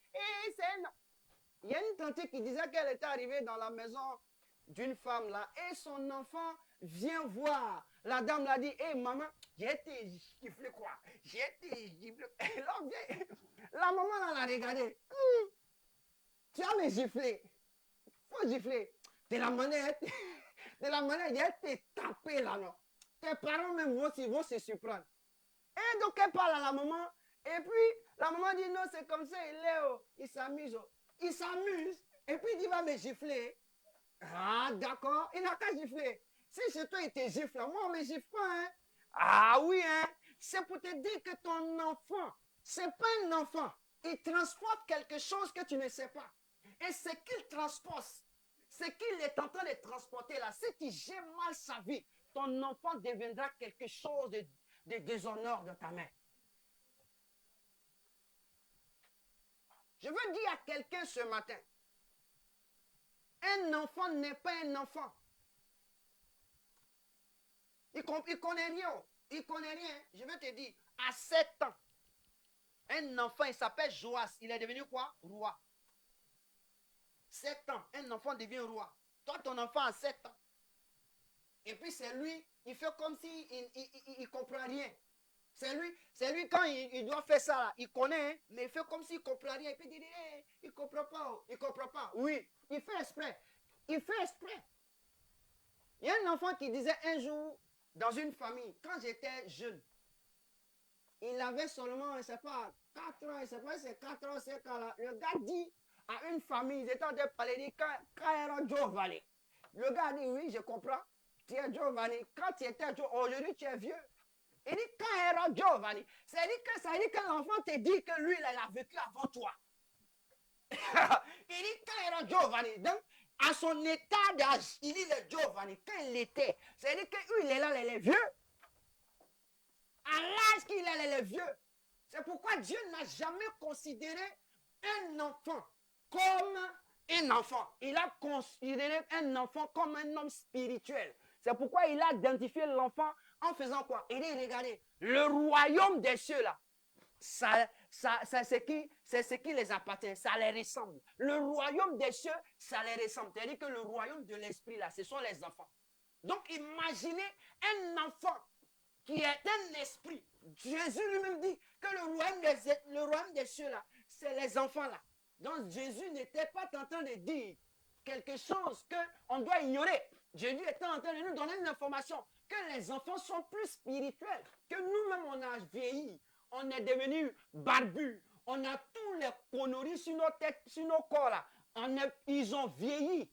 Il y a une tante qui disait qu'elle était arrivée dans la maison d'une femme là, et son enfant vient voir. La dame l'a dit, hé maman, j'ai été giflé quoi? J'ai été giflé. Et là, la maman là, l'a regardé. Tu as me giflé. Faut gifler. De la manière, il a été tapé là, non? Tes parents même vont se surprendre. Et donc elle parle à la maman. Et puis la maman dit non, c'est comme ça, il s'amuse. Il s'amuse. Et puis il va me gifler. Ah d'accord, il n'a qu'à gifler. Si chez toi il te gifle, moi on me gifle pas. Hein? Ah oui, hein? C'est pour te dire que ton enfant, c'est pas un enfant. Il transporte quelque chose que tu ne sais pas. Et ce qu'il transporte, ce qu'il est en train de transporter là, si tu gères mal sa vie, ton enfant deviendra quelque chose de déshonneur dans ta main. Je veux dire à quelqu'un ce matin, un enfant n'est pas un enfant. Il connaît rien. Il connaît rien. Je vais te dire, à 7 ans, un enfant, il s'appelle Joas. Il est devenu quoi? Roi. 7 ans, un enfant devient roi. Toi, ton enfant a 7 ans. Et puis c'est lui, il fait comme s'il ne comprend rien. C'est lui quand il doit faire ça, là, il connaît, hein, mais il fait comme s'il ne comprend rien. Et puis il dit, hey, il ne comprend pas, il ne comprend pas. Oui, il fait exprès. Il fait exprès. Il y a un enfant qui disait un jour, dans une famille, quand j'étais jeune, il avait seulement, je ne sais pas, 4 ans, je ne sais pas si c'est 4 ans, 5 ans là. Le gars dit à une famille, ils étaient en train de parler, il dit, quand Giovanni. Le gars dit, oui, je comprends. Tu es Giovanni. Quand tu étais Giovanni, aujourd'hui tu es vieux. Il dit, quand era Giovanni. Ça veut dire que l'enfant te dit que lui, il a vécu avant toi. Il dit, quand era Giovanni. Donc, à son état d'âge, il dit le Giovanni, quand il était. Ça veut dire que lui, il est là, il est vieux. À l'âge qu'il est, il est vieux. C'est pourquoi Dieu n'a jamais considéré un enfant comme un enfant. Il a considéré un enfant comme un homme spirituel. C'est pourquoi il a identifié l'enfant en faisant quoi? Il dit, regardez, le royaume des cieux là, c'est ce qui les appartient, ça les ressemble. Le royaume des cieux, ça les ressemble. C'est-à-dire que le royaume de l'esprit là, ce sont les enfants. Donc imaginez un enfant qui est un esprit. Jésus lui-même dit que le royaume des cieux là, c'est les enfants là. Donc Jésus n'était pas en train de dire quelque chose qu'on doit ignorer. Jésus était en train de nous donner une information que les enfants sont plus spirituels, que nous-mêmes on a vieilli, on est devenu barbu, on a tous les conneries sur nos têtes, sur nos corps là. Ils ont vieilli.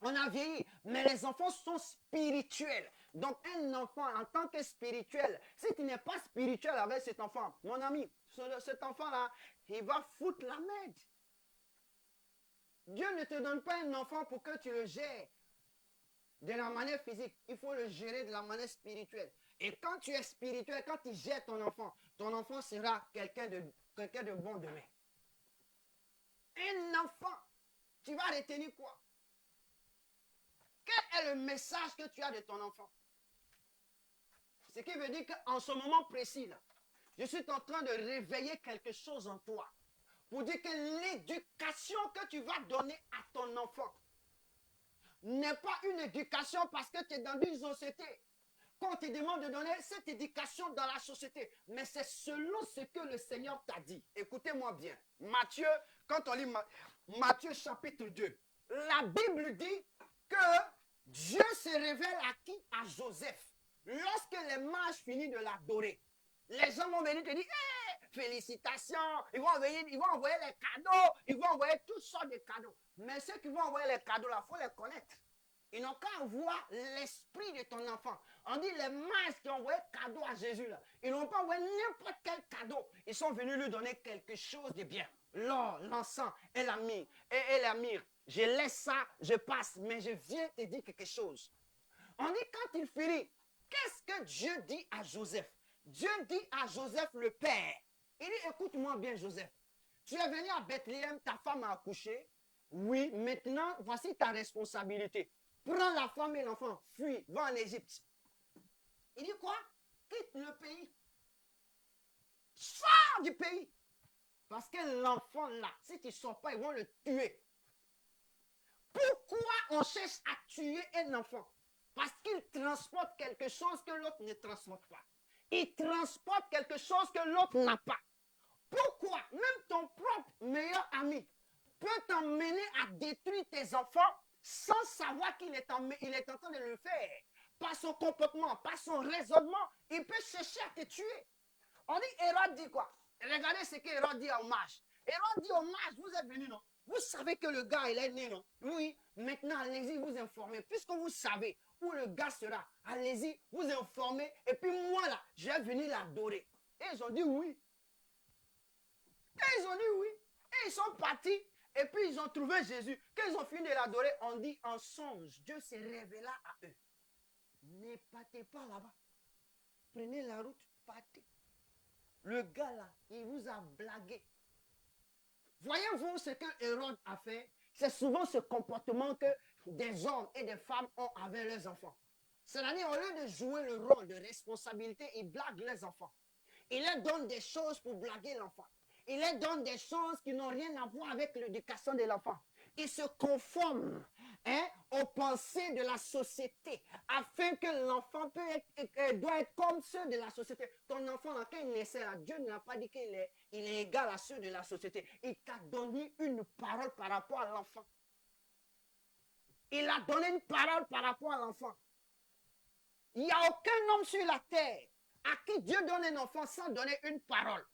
On a vieilli, mais les enfants sont spirituels. Donc un enfant en tant que spirituel, si tu n'es pas spirituel avec cet enfant, mon ami, cet enfant-là, il va foutre la merde. Dieu ne te donne pas un enfant pour que tu le gères de la manière physique. Il faut le gérer de la manière spirituelle. Et quand tu es spirituel, quand tu gères ton enfant sera quelqu'un de bon demain. Un enfant, tu vas retenir quoi? Quel est le message que tu as de ton enfant? Ce qui veut dire qu'en ce moment précis, là, je suis en train de réveiller quelque chose en toi. Pour dire que l'éducation que tu vas donner à ton enfant n'est pas une éducation parce que tu es dans une société. Qu'on te demande de donner cette éducation dans la société. Mais c'est selon ce que le Seigneur t'a dit. Écoutez-moi bien. Matthieu, quand on lit Matthieu chapitre 2, la Bible dit que Dieu se révèle à qui? À Joseph. Lorsque les mages finissent de l'adorer, les gens vont venir te dire hey, félicitations, ils vont envoyer les cadeaux, ils vont envoyer toutes sortes de cadeaux. Mais ceux qui vont envoyer les cadeaux, là, il faut les connaître. Ils n'ont qu'à voir l'esprit de ton enfant. On dit les mages qui ont envoyé cadeau à Jésus, là, ils n'ont pas envoyé n'importe quel cadeau. Ils sont venus lui donner quelque chose de bien. L'or, l'encens et la myrrhe. Je laisse ça, je passe, mais je viens te dire quelque chose. On dit quand il finit, qu'est-ce que Dieu dit à Joseph? Dieu dit à Joseph le père. Il dit, écoute-moi bien Joseph. Tu es venu à Bethléem, ta femme a accouché. Oui, maintenant, voici ta responsabilité. Prends la femme et l'enfant, fuis, va en Égypte. Il dit quoi? Quitte le pays. Sors du pays. Parce que l'enfant là, si tu ne sors pas, ils vont le tuer. Pourquoi on cherche à tuer un enfant? Parce qu'il transporte quelque chose que l'autre ne transporte pas. Il transporte quelque chose que l'autre n'a pas. Pourquoi? Même ton propre meilleur ami peut t'emmener à détruire tes enfants sans savoir qu'il est en train de le faire. Par son comportement, par son raisonnement, il peut chercher à te tuer. On dit, Hérode dit quoi? Regardez ce qu'Hérode dit au mage. Hérode dit au mage, vous êtes venus, non? Vous savez que le gars, il est né, non? Oui, maintenant, allez-y, vous informer. Puisque vous savez où le gars sera, allez-y, vous informer. Et puis moi, là, je vais venir l'adorer. Et ils ont dit oui. Et ils ont dit oui. Et ils sont partis. Et puis ils ont trouvé Jésus. Quand ils ont fini de l'adorer, on dit en songe, Dieu se révéla à eux. Ne partez pas là-bas. Prenez la route, partez. Le gars là, il vous a blagué. Voyez-vous ce que Hérode a fait? C'est souvent ce comportement que des hommes et des femmes ont avec leurs enfants. C'est-à-dire, au lieu de jouer le rôle de responsabilité, ils blaguent les enfants. Ils leur donnent des choses pour blaguer l'enfant. Ils leur donnent des choses qui n'ont rien à voir avec l'éducation de l'enfant. Ils se conforment aux pensées de la société afin que l'enfant doit être comme ceux de la société. Ton enfant, quand il naissait là, Dieu ne l'a pas dit qu'il est égal à ceux de la société. Il t'a donné une parole par rapport à l'enfant. Il a donné une parole par rapport à l'enfant. Il n'y a aucun homme sur la terre à qui Dieu donne un enfant sans donner une parole,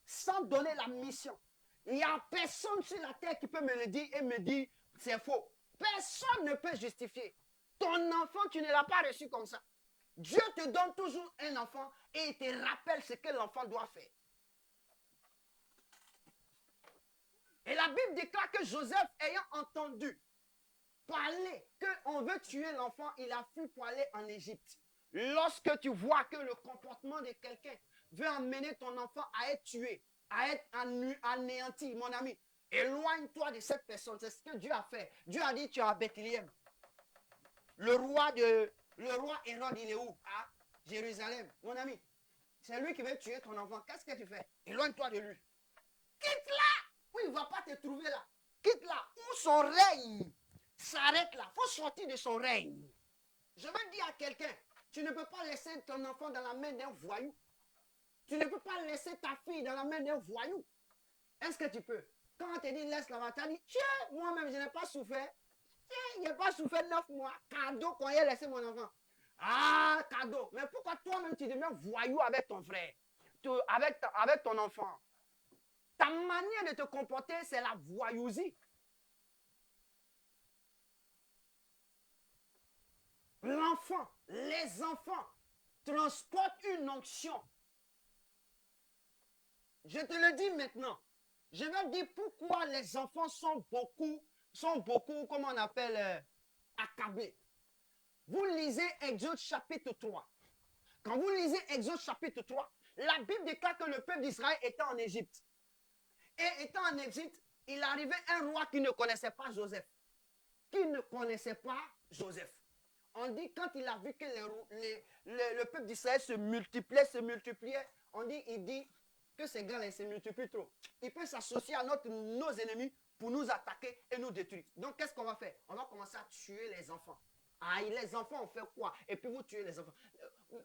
sans donner la mission. Il n'y a personne sur la terre qui peut me le dire et me dire c'est faux. Personne ne peut justifier. Ton enfant, tu ne l'as pas reçu comme ça. Dieu te donne toujours un enfant et il te rappelle ce que l'enfant doit faire. Et la Bible déclare que Joseph, ayant entendu parler qu'on veut tuer l'enfant, il a fui pour aller en Égypte. Lorsque tu vois que le comportement de quelqu'un veut emmener ton enfant à être tué, à être anéanti, mon ami, éloigne-toi de cette personne. C'est ce que Dieu a fait. Dieu a dit, tu es à Bethléem. Le roi Hérode, il est où? À Jérusalem. Mon ami, c'est lui qui veut tuer ton enfant. Qu'est-ce que tu fais? Éloigne-toi de lui. Quitte-la. Oui, il ne va pas te trouver là. Quitte-la. Où son règne s'arrête là. Il faut sortir de son règne. Je veux dire à quelqu'un, tu ne peux pas laisser ton enfant dans la main d'un voyou. Tu ne peux pas laisser ta fille dans la main d'un voyou. Est-ce que tu peux? Quand on te dit laisse la tu as dit, tiens, moi-même, je n'ai pas souffert. Tiens, je n'ai pas souffert 9 mois. Cadeau qu'on ait laissé mon enfant. Ah, cadeau. Mais pourquoi toi-même, tu deviens voyou avec ton frère, avec ton enfant? Ta manière de te comporter, c'est la voyousie. L'enfant, les enfants transportent une onction. Je te le dis maintenant. Je vais dire pourquoi les enfants sont beaucoup, comment on appelle, accablés. Vous lisez Exode chapitre 3. Quand vous lisez Exode chapitre 3, la Bible déclare que le peuple d'Israël était en Égypte. Et étant en Égypte, il arrivait un roi qui ne connaissait pas Joseph. Qui ne connaissait pas Joseph. On dit quand il a vu que le peuple d'Israël se multipliait, il dit que ces gars-là se multiplient trop. Ils peuvent s'associer à nos ennemis pour nous attaquer et nous détruire. Donc qu'est-ce qu'on va faire? On va commencer à tuer les enfants. Ah, les enfants ont fait quoi? Et puis vous tuez les enfants.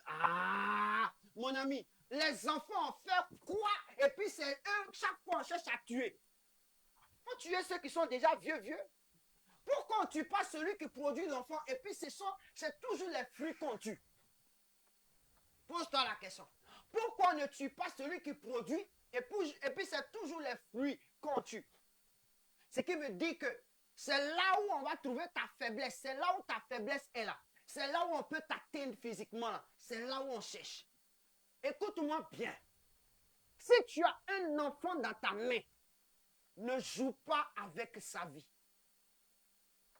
Ah, mon ami, les enfants ont fait quoi? Et puis c'est eux, chaque fois on cherche à tuer. Il faut tuer ceux qui sont déjà vieux. Pourquoi on ne tue pas celui qui produit l'enfant? Et puis c'est toujours les fruits qu'on tue. Pose-toi la question. Pourquoi on ne tue pas celui qui produit? Et puis c'est toujours les fruits qu'on tue. Ce qui veut dire que c'est là où on va trouver ta faiblesse. C'est là où ta faiblesse est là. C'est là où on peut t'atteindre physiquement. C'est là où on cherche. Écoute-moi bien. Si tu as un enfant dans ta main, ne joue pas avec sa vie.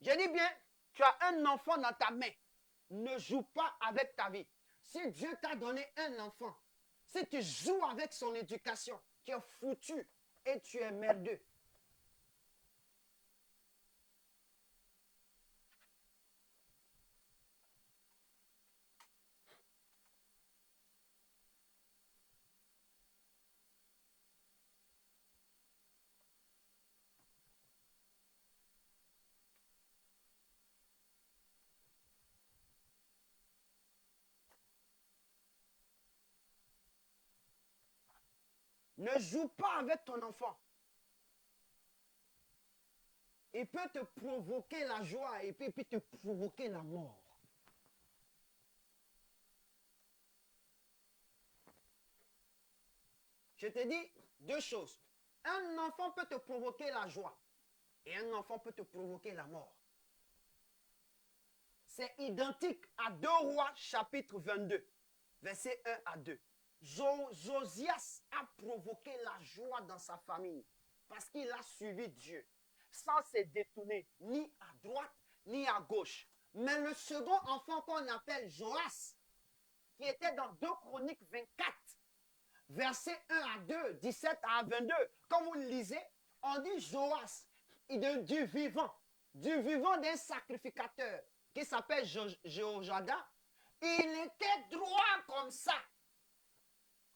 Je dis bien, tu as un enfant dans ta main. Ne joue pas avec ta vie. Si Dieu t'a donné un enfant, si tu joues avec son éducation, tu es foutu et tu es merdeux. Ne joue pas avec ton enfant. Il peut te provoquer la joie et puis te provoquer la mort. Je te dis deux choses. Un enfant peut te provoquer la joie et un enfant peut te provoquer la mort. C'est identique à 2 Rois chapitre 22, versets 1 à 2. Josias a provoqué la joie dans sa famille parce qu'il a suivi Dieu sans se détourner ni à droite ni à gauche. Mais le second enfant qu'on appelle Joas, qui était dans 2 Chroniques 24, versets 1 à 2, 17 à 22, quand vous le lisez, on dit Joas, du vivant d'un sacrificateur qui s'appelle Jéhojada. Il était droit comme ça.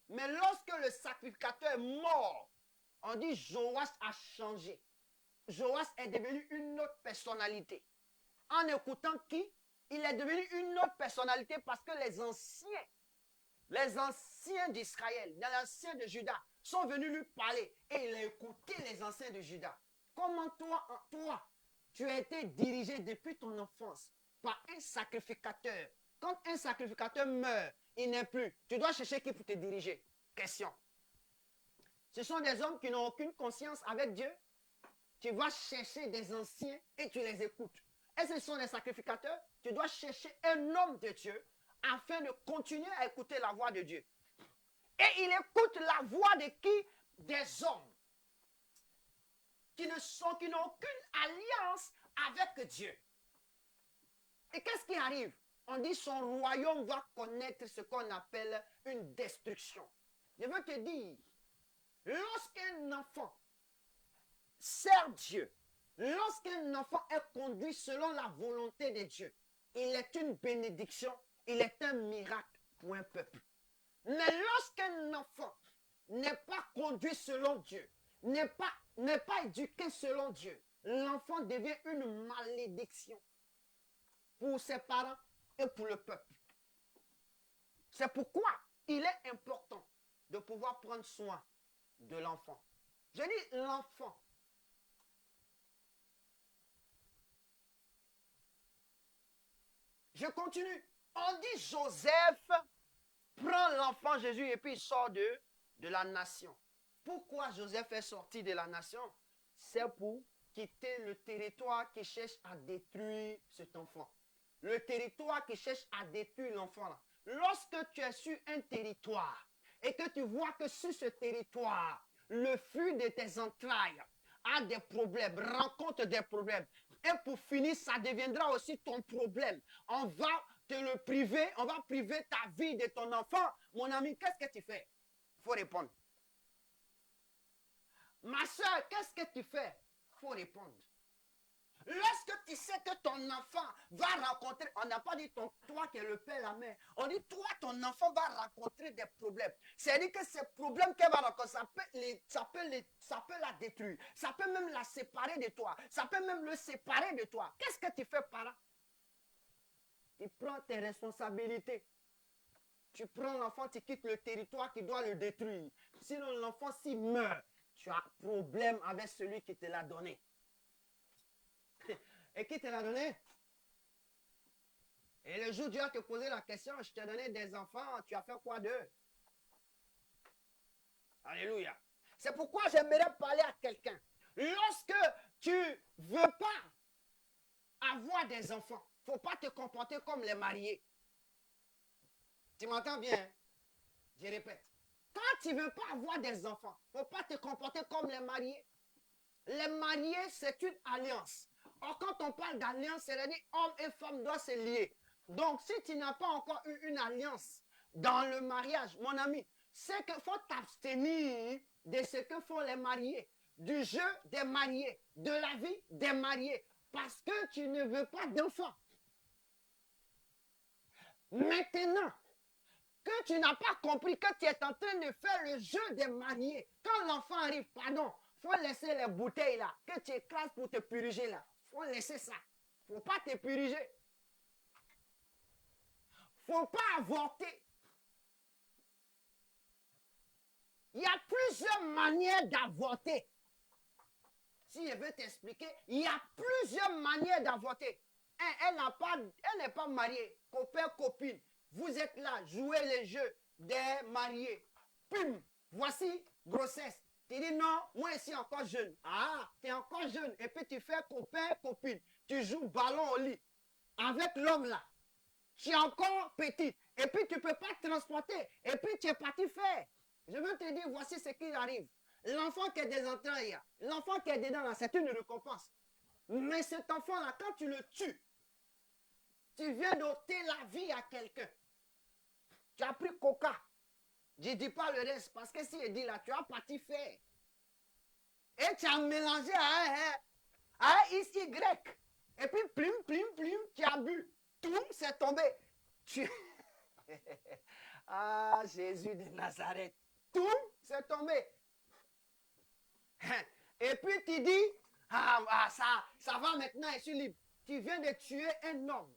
Mais lorsque le sacrificateur est mort, on dit Joas a changé. Joas est devenu une autre personnalité. En écoutant qui? Il est devenu une autre personnalité parce que les anciens d'Israël, les anciens de Juda, sont venus lui parler et il a écouté les anciens de Juda. Comment toi, tu as été dirigé depuis ton enfance par un sacrificateur. Quand un sacrificateur meurt, il n'est plus. Tu dois chercher qui pour te diriger. Question. Ce sont des hommes qui n'ont aucune conscience avec Dieu. Tu vas chercher des anciens et tu les écoutes. Et ce sont des sacrificateurs. Tu dois chercher un homme de Dieu afin de continuer à écouter la voix de Dieu. Et il écoute la voix de qui? Des hommes qui n'ont aucune alliance avec Dieu. Et qu'est-ce qui arrive? On dit son royaume va connaître ce qu'on appelle une destruction. Je veux te dire, lorsqu'un enfant sert Dieu, lorsqu'un enfant est conduit selon la volonté de Dieu, il est une bénédiction, il est un miracle pour un peuple. Mais lorsqu'un enfant n'est pas conduit selon Dieu, n'est pas éduqué selon Dieu, l'enfant devient une malédiction pour ses parents et pour le peuple. C'est pourquoi il est important de pouvoir prendre soin de l'enfant. Je dis l'enfant. Je continue. On dit Joseph prend l'enfant Jésus et puis il sort de la nation. Pourquoi Joseph est sorti de la nation? C'est pour quitter le territoire qui cherche à détruire cet enfant. Le territoire qui cherche à détruire l'enfant là. Lorsque tu es sur un territoire et que tu vois que sur ce territoire, le fruit de tes entrailles a des problèmes, rencontre des problèmes, et pour finir, ça deviendra aussi ton problème. On va te le priver, on va priver ta vie de ton enfant. Mon ami, qu'est-ce que tu fais? Il faut répondre. Ma soeur, qu'est-ce que tu fais? Il faut répondre. Lorsque tu sais que ton enfant va rencontrer, on n'a pas dit toi qui es le père, la mère, on dit toi, ton enfant va rencontrer des problèmes. C'est-à-dire que ces problèmes qu'elle va rencontrer, ça peut la détruire, ça peut même la séparer de toi, ça peut même le séparer de toi. Qu'est-ce que tu fais par là? Tu prends tes responsabilités. Tu prends l'enfant, tu quittes le territoire qui doit le détruire. Sinon, l'enfant, s'il meurt, tu as problème avec celui qui te l'a donné. Et qui te l'a donné? Et le jour où Dieu a te posé la question, je t'ai donné des enfants, tu as fait quoi d'eux? Alléluia. C'est pourquoi j'aimerais parler à quelqu'un. Lorsque tu ne veux pas avoir des enfants, il ne faut pas te comporter comme les mariés. Tu m'entends bien? Hein? Je répète. Quand tu ne veux pas avoir des enfants, il ne faut pas te comporter comme les mariés. Les mariés, c'est une alliance. Or, quand on parle d'alliance, c'est-à-dire homme et femme doivent se lier. Donc, si tu n'as pas encore eu une alliance dans le mariage, mon ami, c'est qu'il faut t'abstenir de ce que font les mariés, du jeu des mariés, de la vie des mariés, parce que tu ne veux pas d'enfants. Maintenant que tu n'as pas compris que tu es en train de faire le jeu des mariés, quand l'enfant arrive, pardon, il faut laisser les bouteilles là, que tu écrases pour te puriger là. Il faut laisser ça. Il ne faut pas te puriger. Il ne faut pas avorter. Il y a plusieurs manières d'avorter. Si je veux t'expliquer, il y a plusieurs manières d'avorter. Elle n'est pas mariée, copain, copine. Vous êtes là, jouez les jeux des mariés. Pum, voici grossesse. Tu dis non, moi je suis encore jeune. Ah, tu es encore jeune. Et puis tu fais copain, copine. Tu joues ballon au lit avec l'homme là. Tu es encore petite. Et puis tu ne peux pas te transporter. Et puis tu es parti faire. Je veux te dire, voici ce qui arrive. L'enfant qui est des entrailles, l'enfant qui est dedans là, c'est une récompense. Mais cet enfant là, quand tu le tues, tu viens d'ôter la vie à quelqu'un. Tu as pris coca. Je ne dis pas le reste, parce que si je dis là, tu as parti faire. Et tu as mélangé à un XY. Et puis, plim, tu as bu. Tout c'est tombé. Ah, Jésus de Nazareth. Tout c'est tombé. Et puis tu dis, ça va maintenant, je suis libre. Tu viens de tuer un homme.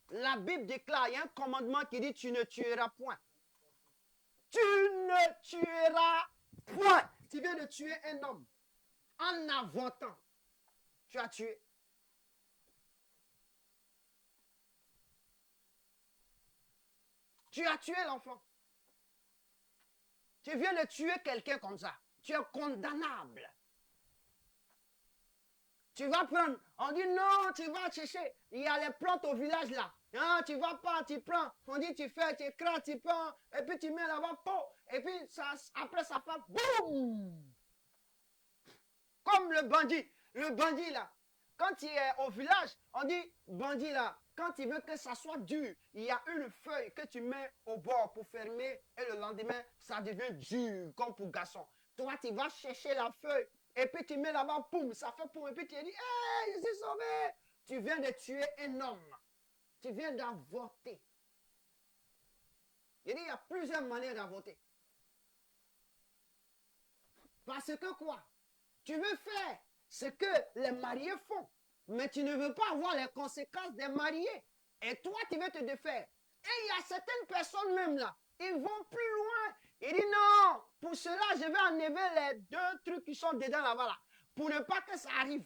La Bible déclare, il y a un commandement qui dit, tu ne tueras point. Tu ne tueras point. Tu viens de tuer un homme. En avortant, tu as tué. Tu as tué l'enfant. Tu viens de tuer quelqu'un comme ça. Tu es condamnable. Tu vas prendre, on dit non, tu vas chercher, il y a les plantes au village là. Non, tu vas pas, tu prends, on dit tu fais, tu écrases, tu prends, et puis tu mets là-bas, et puis ça, après ça fait boum. Comme le bandit là. Quand il est au village, on dit bandit là, quand il veut que ça soit dur, il y a une feuille que tu mets au bord pour fermer, et le lendemain, ça devient dur, comme pour garçon. Toi, tu vas chercher la feuille. Et puis tu mets là-bas, poum, ça fait poum. Et puis tu dis, hey, je suis sauvé. Tu viens de tuer un homme. Tu viens d'avorter. Il y a plusieurs manières d'avorter. Parce que quoi? Tu veux faire ce que les mariés font. Mais tu ne veux pas avoir les conséquences des mariés. Et toi, tu veux te défaire. Et il y a certaines personnes même là, ils vont plus loin. Ils disent non, Pour cela, je vais enlever les 2 trucs qui sont dedans là-bas, là, pour ne pas que ça arrive.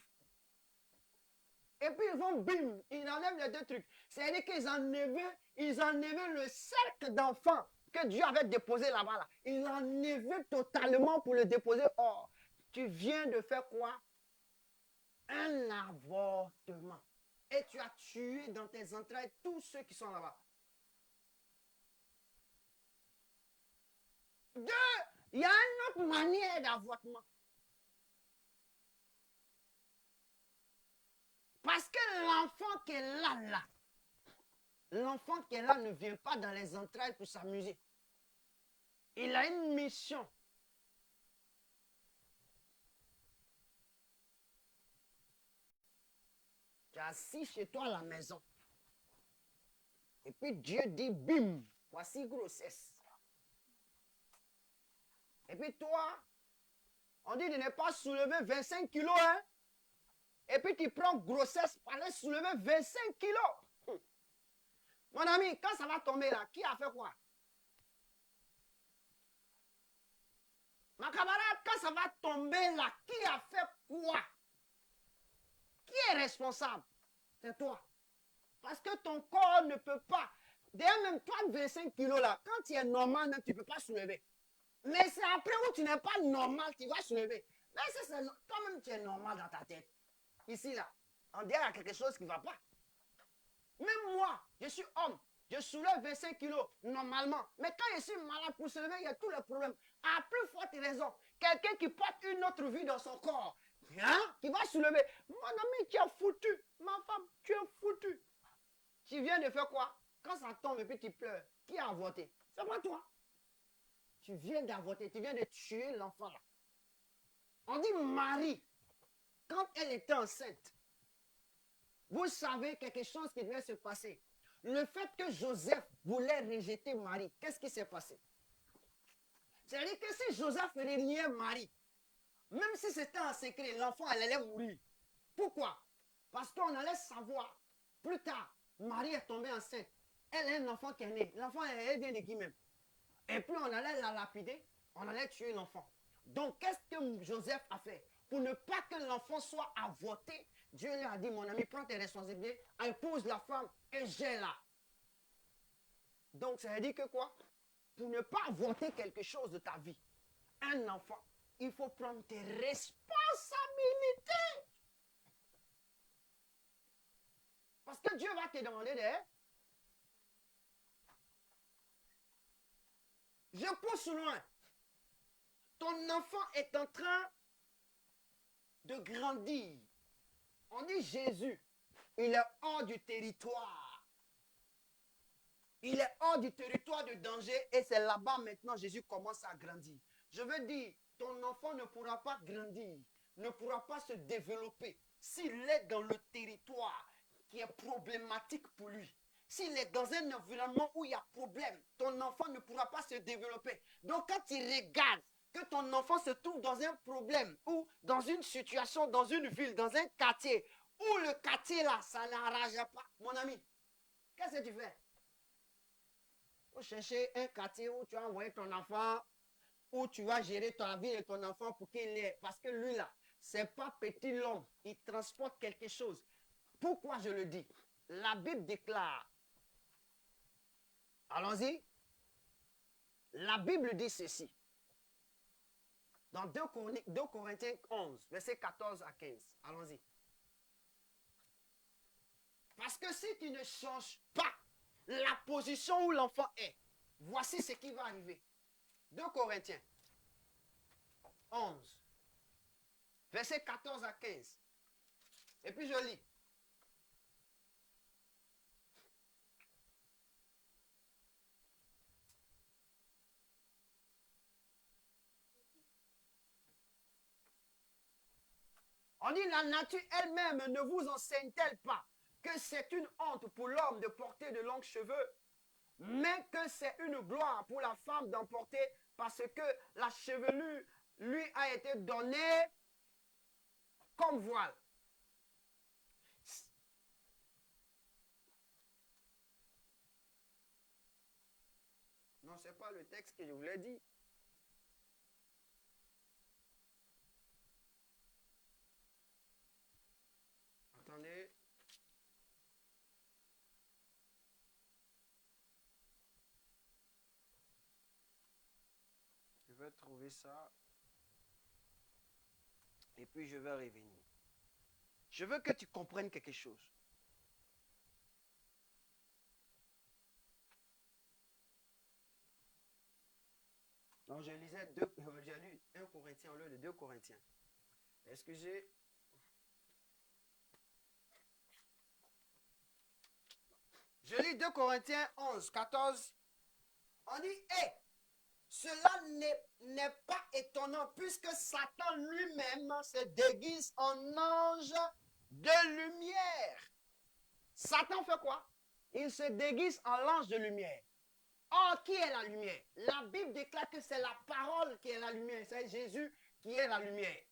Et puis ils vont, bim, ils enlèvent les 2 trucs. C'est-à-dire qu'ils enlevaient le cercle d'enfants que Dieu avait déposé là-bas. Là. Ils l'enlevaient totalement pour le déposer. Or, tu viens de faire quoi? Un avortement. Et tu as tué dans tes entrailles tous ceux qui sont là-bas. 2, il y a une autre manière d'avortement. Parce que l'enfant qui est là, l'enfant qui est là ne vient pas dans les entrailles pour s'amuser. Il a une mission. Tu es assis chez toi à la maison. Et puis Dieu dit, bim, voici grossesse. Et puis toi, on dit de ne pas soulever 25 kilos, hein? Et puis tu prends grossesse pour aller soulever 25 kilos. Mon ami, quand ça va tomber là, qui a fait quoi? Ma camarade, quand ça va tomber là, qui a fait quoi? Qui est responsable? C'est toi. Parce que ton corps ne peut pas. D'ailleurs, même toi, 25 kilos là, quand tu es normal, tu ne peux pas soulever. Mais c'est après où tu n'es pas normal, tu vas soulever. Mais toi-même, tu es normal dans ta tête. Ici, là, on dirait qu'il y a quelque chose qui ne va pas. Même moi, je suis homme. Je soulève 25 kilos normalement. Mais quand je suis malade pour soulever, il y a tous les problèmes. À plus forte raison, quelqu'un qui porte une autre vie dans son corps, hein, qui va soulever. Mon ami, tu es foutu. Ma femme, tu es foutu. Tu viens de faire quoi? Quand ça tombe et puis tu pleures, qui a avorté? C'est pas toi. Tu viens d'avorter, tu viens de tuer l'enfant là. On dit Marie, quand elle était enceinte, vous savez quelque chose qui devait se passer. Le fait que Joseph voulait rejeter Marie, qu'est-ce qui s'est passé? C'est-à-dire que si Joseph régnait Marie, même si c'était en secret, l'enfant elle allait mourir. Pourquoi? Parce qu'on allait savoir, plus tard, Marie est tombée enceinte. Elle a un enfant qui est né. L'enfant, elle vient de qui même? Et puis on allait la lapider, on allait tuer l'enfant. Donc qu'est-ce que Joseph a fait? Pour ne pas que l'enfant soit avorté, Dieu lui a dit, mon ami, prends tes responsabilités, impose la femme et gère-la. Donc ça veut dire que quoi? Pour ne pas avorter quelque chose de ta vie, un enfant, il faut prendre tes responsabilités. Parce que Dieu va te demander de... Je pousse loin. Ton enfant est en train de grandir. On dit Jésus, il est hors du territoire. Il est hors du territoire de danger et c'est là-bas maintenant Jésus commence à grandir. Je veux dire, ton enfant ne pourra pas grandir, ne pourra pas se développer s'il est dans le territoire qui est problématique pour lui. S'il est dans un environnement où il y a problème, ton enfant ne pourra pas se développer. Donc quand tu regardes que ton enfant se trouve dans un problème ou dans une situation, dans une ville, dans un quartier, où le quartier là, ça n'arrange pas, mon ami, qu'est-ce que tu fais? Faut chercher un quartier où tu vas envoyer ton enfant, où tu vas gérer ta vie et ton enfant pour qu'il ait. Parce que lui là, c'est pas petit l'homme, il transporte quelque chose. Pourquoi je le dis? La Bible déclare, allons-y, la Bible dit ceci. Dans 2 Corinthiens 11, versets 14 à 15. Allons-y. Parce que si tu ne changes pas la position où l'enfant est, voici ce qui va arriver. 2 Corinthiens 11, versets 14 à 15. Et puis je lis. On dit la nature elle-même ne vous enseigne-t-elle pas que c'est une honte pour l'homme de porter de longs cheveux, mais que c'est une gloire pour la femme d'en porter parce que la chevelure lui a été donnée comme voile. Non, ce n'est pas le texte que je voulais dire. vais trouver ça. Et puis je vais revenir. Je veux que tu comprennes quelque chose. Donc j'ai lu 1 Corinthiens au lieu de 2 Corinthiens. Excusez. Je lis 2 Corinthiens 11, 14. On dit, cela n'est pas étonnant puisque Satan lui-même se déguise en ange de lumière. Satan fait quoi? Il se déguise en ange de lumière. Or, qui est la lumière? La Bible déclare que c'est la parole qui est la lumière. C'est Jésus qui est la lumière.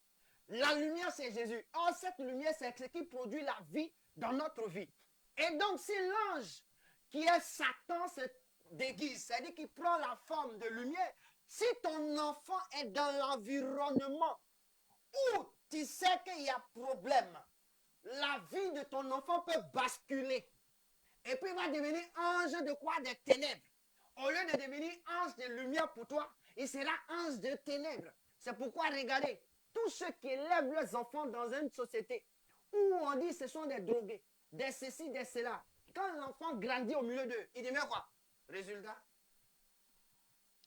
La lumière, c'est Jésus. Or, cette lumière, c'est ce qui produit la vie dans notre vie. Et donc, si l'ange qui est Satan se déguise, c'est-à-dire qu'il prend la forme de lumière, si ton enfant est dans l'environnement où tu sais qu'il y a problème, la vie de ton enfant peut basculer. Et puis, il va devenir ange de quoi? Des ténèbres. Au lieu de devenir ange de lumière pour toi, il sera ange de ténèbres. C'est pourquoi, regardez, tous ceux qui élèvent leurs enfants dans une société où on dit ce sont des drogués, des ceci, des cela, quand l'enfant grandit au milieu d'eux, il devient quoi? Résultat.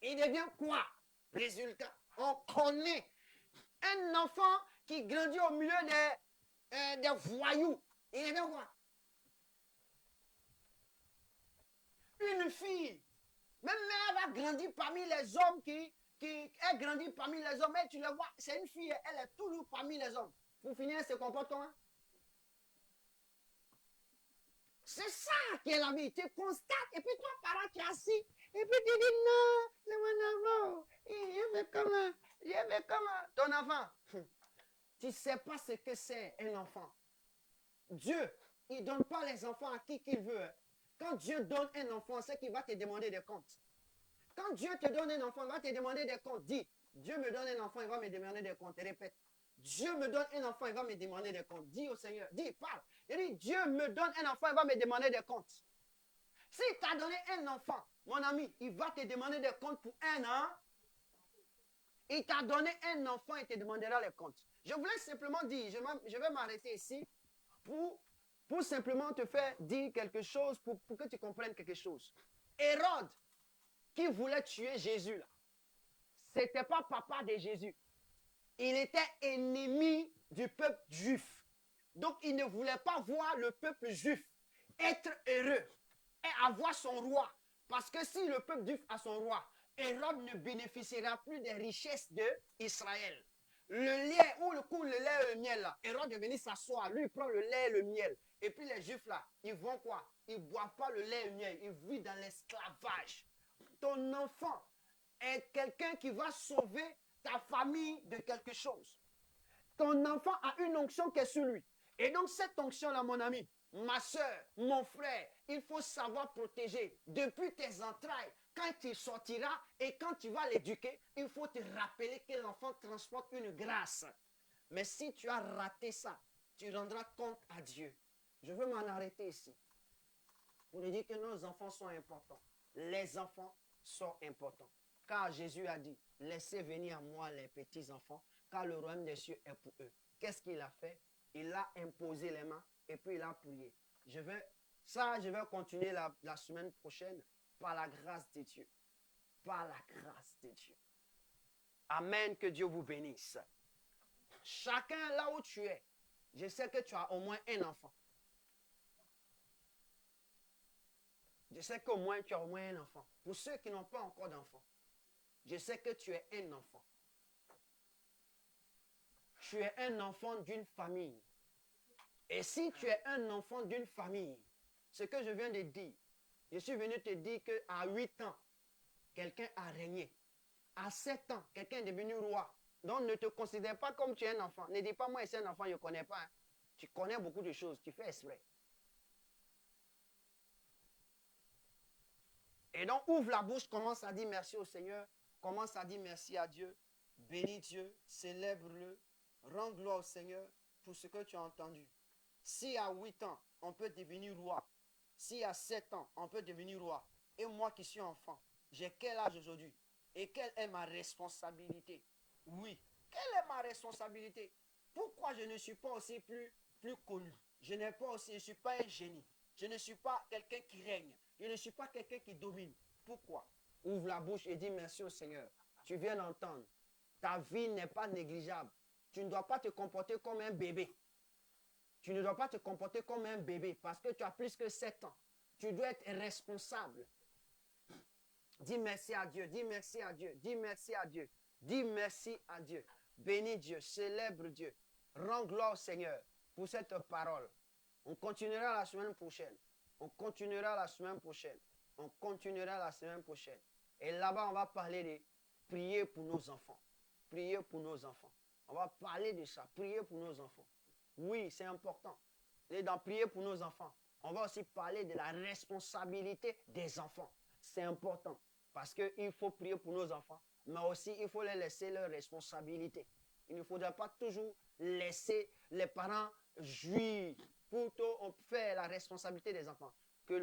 Il devient quoi? Résultat. On connaît un enfant qui grandit au milieu des voyous. Il devient quoi? Une fille. Même elle va grandir parmi les hommes elle grandit parmi les hommes. Et tu le vois, c'est une fille, elle est toujours parmi les hommes. Pour finir, elle se comporte comment? C'est ça qui est la vie. Tu constates, et puis toi, parent, tu es assis, et puis tu dis non, c'est mon enfant. Il fait comment? Ton enfant. Tu ne sais pas ce que c'est un enfant. Dieu, il ne donne pas les enfants à qui qu'il veut. Quand Dieu donne un enfant, c'est qu'il va te demander des comptes. Quand Dieu te donne un enfant, il va te demander des comptes. Dis, Dieu me donne un enfant, il va me demander des comptes. Répète. Dieu me donne un enfant, il va me demander des comptes. Dis au Seigneur, dis, parle. Il dit, Dieu me donne un enfant, il va me demander des comptes. S'il t'a donné un enfant, mon ami, il va te demander des comptes pour 1 an. Il t'a donné un enfant, il te demandera les comptes. Je voulais simplement dire, je vais m'arrêter ici pour simplement te faire dire quelque chose, pour que tu comprennes quelque chose. Hérode, qui voulait tuer Jésus, là, ce n'était pas papa de Jésus. Il était ennemi du peuple juif. Donc, il ne voulait pas voir le peuple juif être heureux et avoir son roi. Parce que si le peuple juif a son roi, Hérode ne bénéficiera plus des richesses d'Israël. Le lait, le lait et le miel, là, Hérode est venu s'asseoir. Lui, il prend le lait et le miel. Et puis les juifs, là, ils vont quoi? Ils ne boivent pas le lait et le miel. Ils vivent dans l'esclavage. Ton enfant est quelqu'un qui va sauver ta famille de quelque chose. Ton enfant a une onction qui est sur lui. Et donc cette onction-là, mon ami, ma soeur, mon frère, il faut savoir protéger depuis tes entrailles. Quand il sortira et quand tu vas l'éduquer, il faut te rappeler que l'enfant transporte une grâce. Mais si tu as raté ça, tu rendras compte à Dieu. Je veux m'en arrêter ici pour lui dire que nos enfants sont importants. Les enfants sont importants. Car Jésus a dit, laissez venir à moi les petits enfants, car le royaume des cieux est pour eux. Qu'est-ce qu'il a fait? Il a imposé les mains et puis il a prié. Je vais continuer la semaine prochaine par la grâce de Dieu. Par la grâce de Dieu. Amen, que Dieu vous bénisse. Chacun là où tu es, je sais que tu as au moins un enfant. Je sais qu'au moins tu as au moins un enfant. Pour ceux qui n'ont pas encore d'enfant, je sais que tu es un enfant. Tu es un enfant d'une famille. Et si tu es un enfant d'une famille, ce que je viens de dire, je suis venu te dire qu'à 8 ans, quelqu'un a régné. À 7 ans, quelqu'un est devenu roi. Donc ne te considère pas comme tu es un enfant. Ne dis pas moi, c'est un enfant, je ne connais pas. Hein. Tu connais beaucoup de choses, tu fais exprès. Et donc ouvre la bouche, commence à dire merci au Seigneur, commence à dire merci à Dieu, bénis Dieu, célèbre-le, rends gloire au Seigneur pour ce que tu as entendu. Si à 8 ans, on peut devenir roi, si à 7 ans, on peut devenir roi, et moi qui suis enfant, j'ai quel âge aujourd'hui? Et quelle est ma responsabilité? Oui. Quelle est ma responsabilité? Pourquoi je ne suis pas aussi plus connu? Je ne suis pas un génie. Je ne suis pas quelqu'un qui règne. Je ne suis pas quelqu'un qui domine. Pourquoi? Ouvre la bouche et dis merci au Seigneur. Tu viens d'entendre. Ta vie n'est pas négligeable. Tu ne dois pas te comporter comme un bébé. Tu ne dois pas te comporter comme un bébé parce que tu as plus que 7 ans. Tu dois être responsable. Dis merci à Dieu, dis merci à Dieu, dis merci à Dieu, dis merci à Dieu. Bénis Dieu, célèbre Dieu. Rends gloire au Seigneur pour cette parole. On continuera la semaine prochaine. On continuera la semaine prochaine. On continuera la semaine prochaine. Et là-bas, on va parler de prier pour nos enfants. Prier pour nos enfants. On va parler de ça, prier pour nos enfants. Oui, c'est important. Et dans prier pour nos enfants, on va aussi parler de la responsabilité des enfants. C'est important parce qu'il faut prier pour nos enfants, mais aussi il faut les laisser leurs responsabilités. Il ne faudra pas toujours laisser les parents jouir. Plutôt, on fait la responsabilité des enfants. Que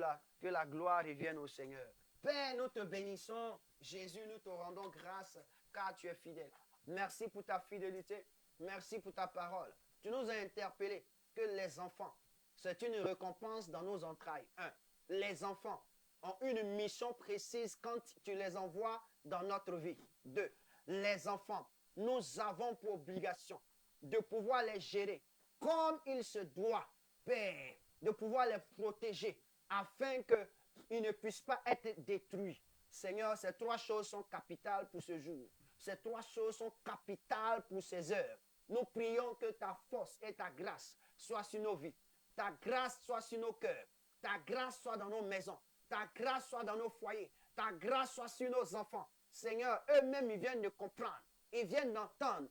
la gloire revienne au Seigneur. Père, nous te bénissons. Jésus, nous te rendons grâce car tu es fidèle. Merci pour ta fidélité. Merci pour ta parole. Tu nous as interpellés que les enfants, c'est une récompense dans nos entrailles. 1. Les enfants ont une mission précise quand tu les envoies dans notre vie. 2. Les enfants, nous avons pour obligation de pouvoir les gérer comme il se doit, Père, de pouvoir les protéger afin qu'ils ne puissent pas être détruits. Seigneur, ces 3 choses sont capitales pour ce jour. Ces 3 choses sont capitales pour ces heures. Nous prions que ta force et ta grâce soient sur nos vies. Ta grâce soit sur nos cœurs. Ta grâce soit dans nos maisons. Ta grâce soit dans nos foyers. Ta grâce soit sur nos enfants. Seigneur, eux-mêmes, ils viennent de comprendre. Ils viennent d'entendre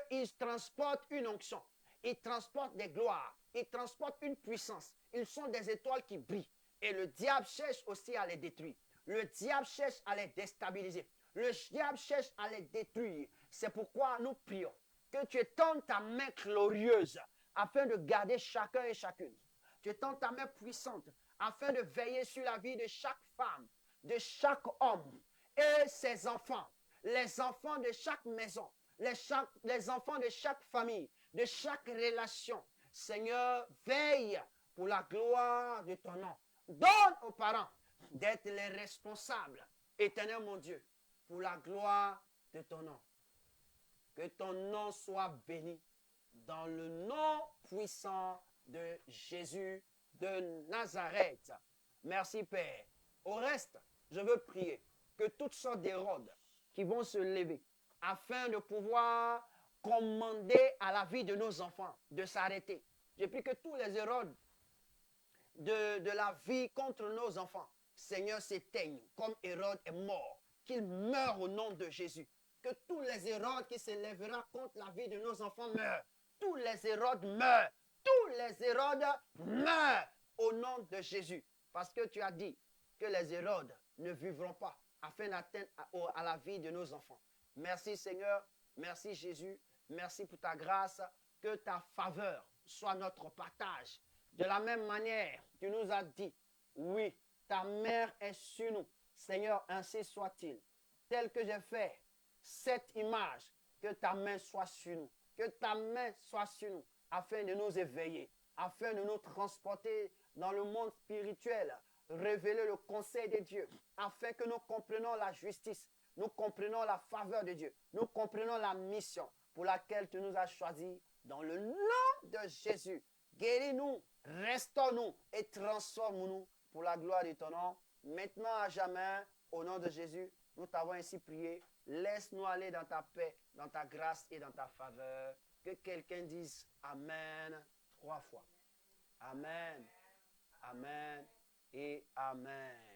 qu'ils transportent une onction. Ils transportent des gloires. Ils transportent une puissance. Ils sont des étoiles qui brillent. Et le diable cherche aussi à les détruire. Le diable cherche à les déstabiliser. Le diable cherche à les détruire. C'est pourquoi nous prions que tu étendes ta main glorieuse afin de garder chacun et chacune. Tu étends ta main puissante afin de veiller sur la vie de chaque femme, de chaque homme et ses enfants, les enfants de chaque maison, les enfants de chaque famille, de chaque relation. Seigneur, veille pour la gloire de ton nom. Donne aux parents d'être les responsables, éternel mon Dieu, pour la gloire de ton nom. Que ton nom soit béni dans le nom puissant de Jésus de Nazareth. Merci Père. Au reste, je veux prier que toutes sortes d'érodes qui vont se lever afin de pouvoir commander à la vie de nos enfants de s'arrêter. Je prie que tous les érodes de la vie contre nos enfants, Seigneur, s'éteignent comme Hérode est mort. Qu'il meure au nom de Jésus. Que tous les Hérodes qui se lèveront contre la vie de nos enfants meurent. Tous les Hérodes meurent. Tous les Hérodes meurent au nom de Jésus. Parce que tu as dit que les Hérodes ne vivront pas afin d'atteindre à la vie de nos enfants. Merci Seigneur. Merci Jésus. Merci pour ta grâce. Que ta faveur soit notre partage. De la même manière, tu nous as dit, oui, ta mère est sur nous. Seigneur, ainsi soit-il. Tel que j'ai fait cette image, que ta main soit sur nous. Que ta main soit sur nous, afin de nous éveiller, afin de nous transporter dans le monde spirituel, révéler le conseil de Dieu, afin que nous comprenions la justice, nous comprenons la faveur de Dieu, nous comprenons la mission pour laquelle tu nous as choisis. Dans le nom de Jésus, guéris-nous, restaure-nous et transforme-nous pour la gloire de ton nom. Maintenant à jamais, au nom de Jésus, nous t'avons ainsi prié. Laisse-nous aller dans ta paix, dans ta grâce et dans ta faveur. Que quelqu'un dise Amen 3 fois. Amen, Amen et Amen.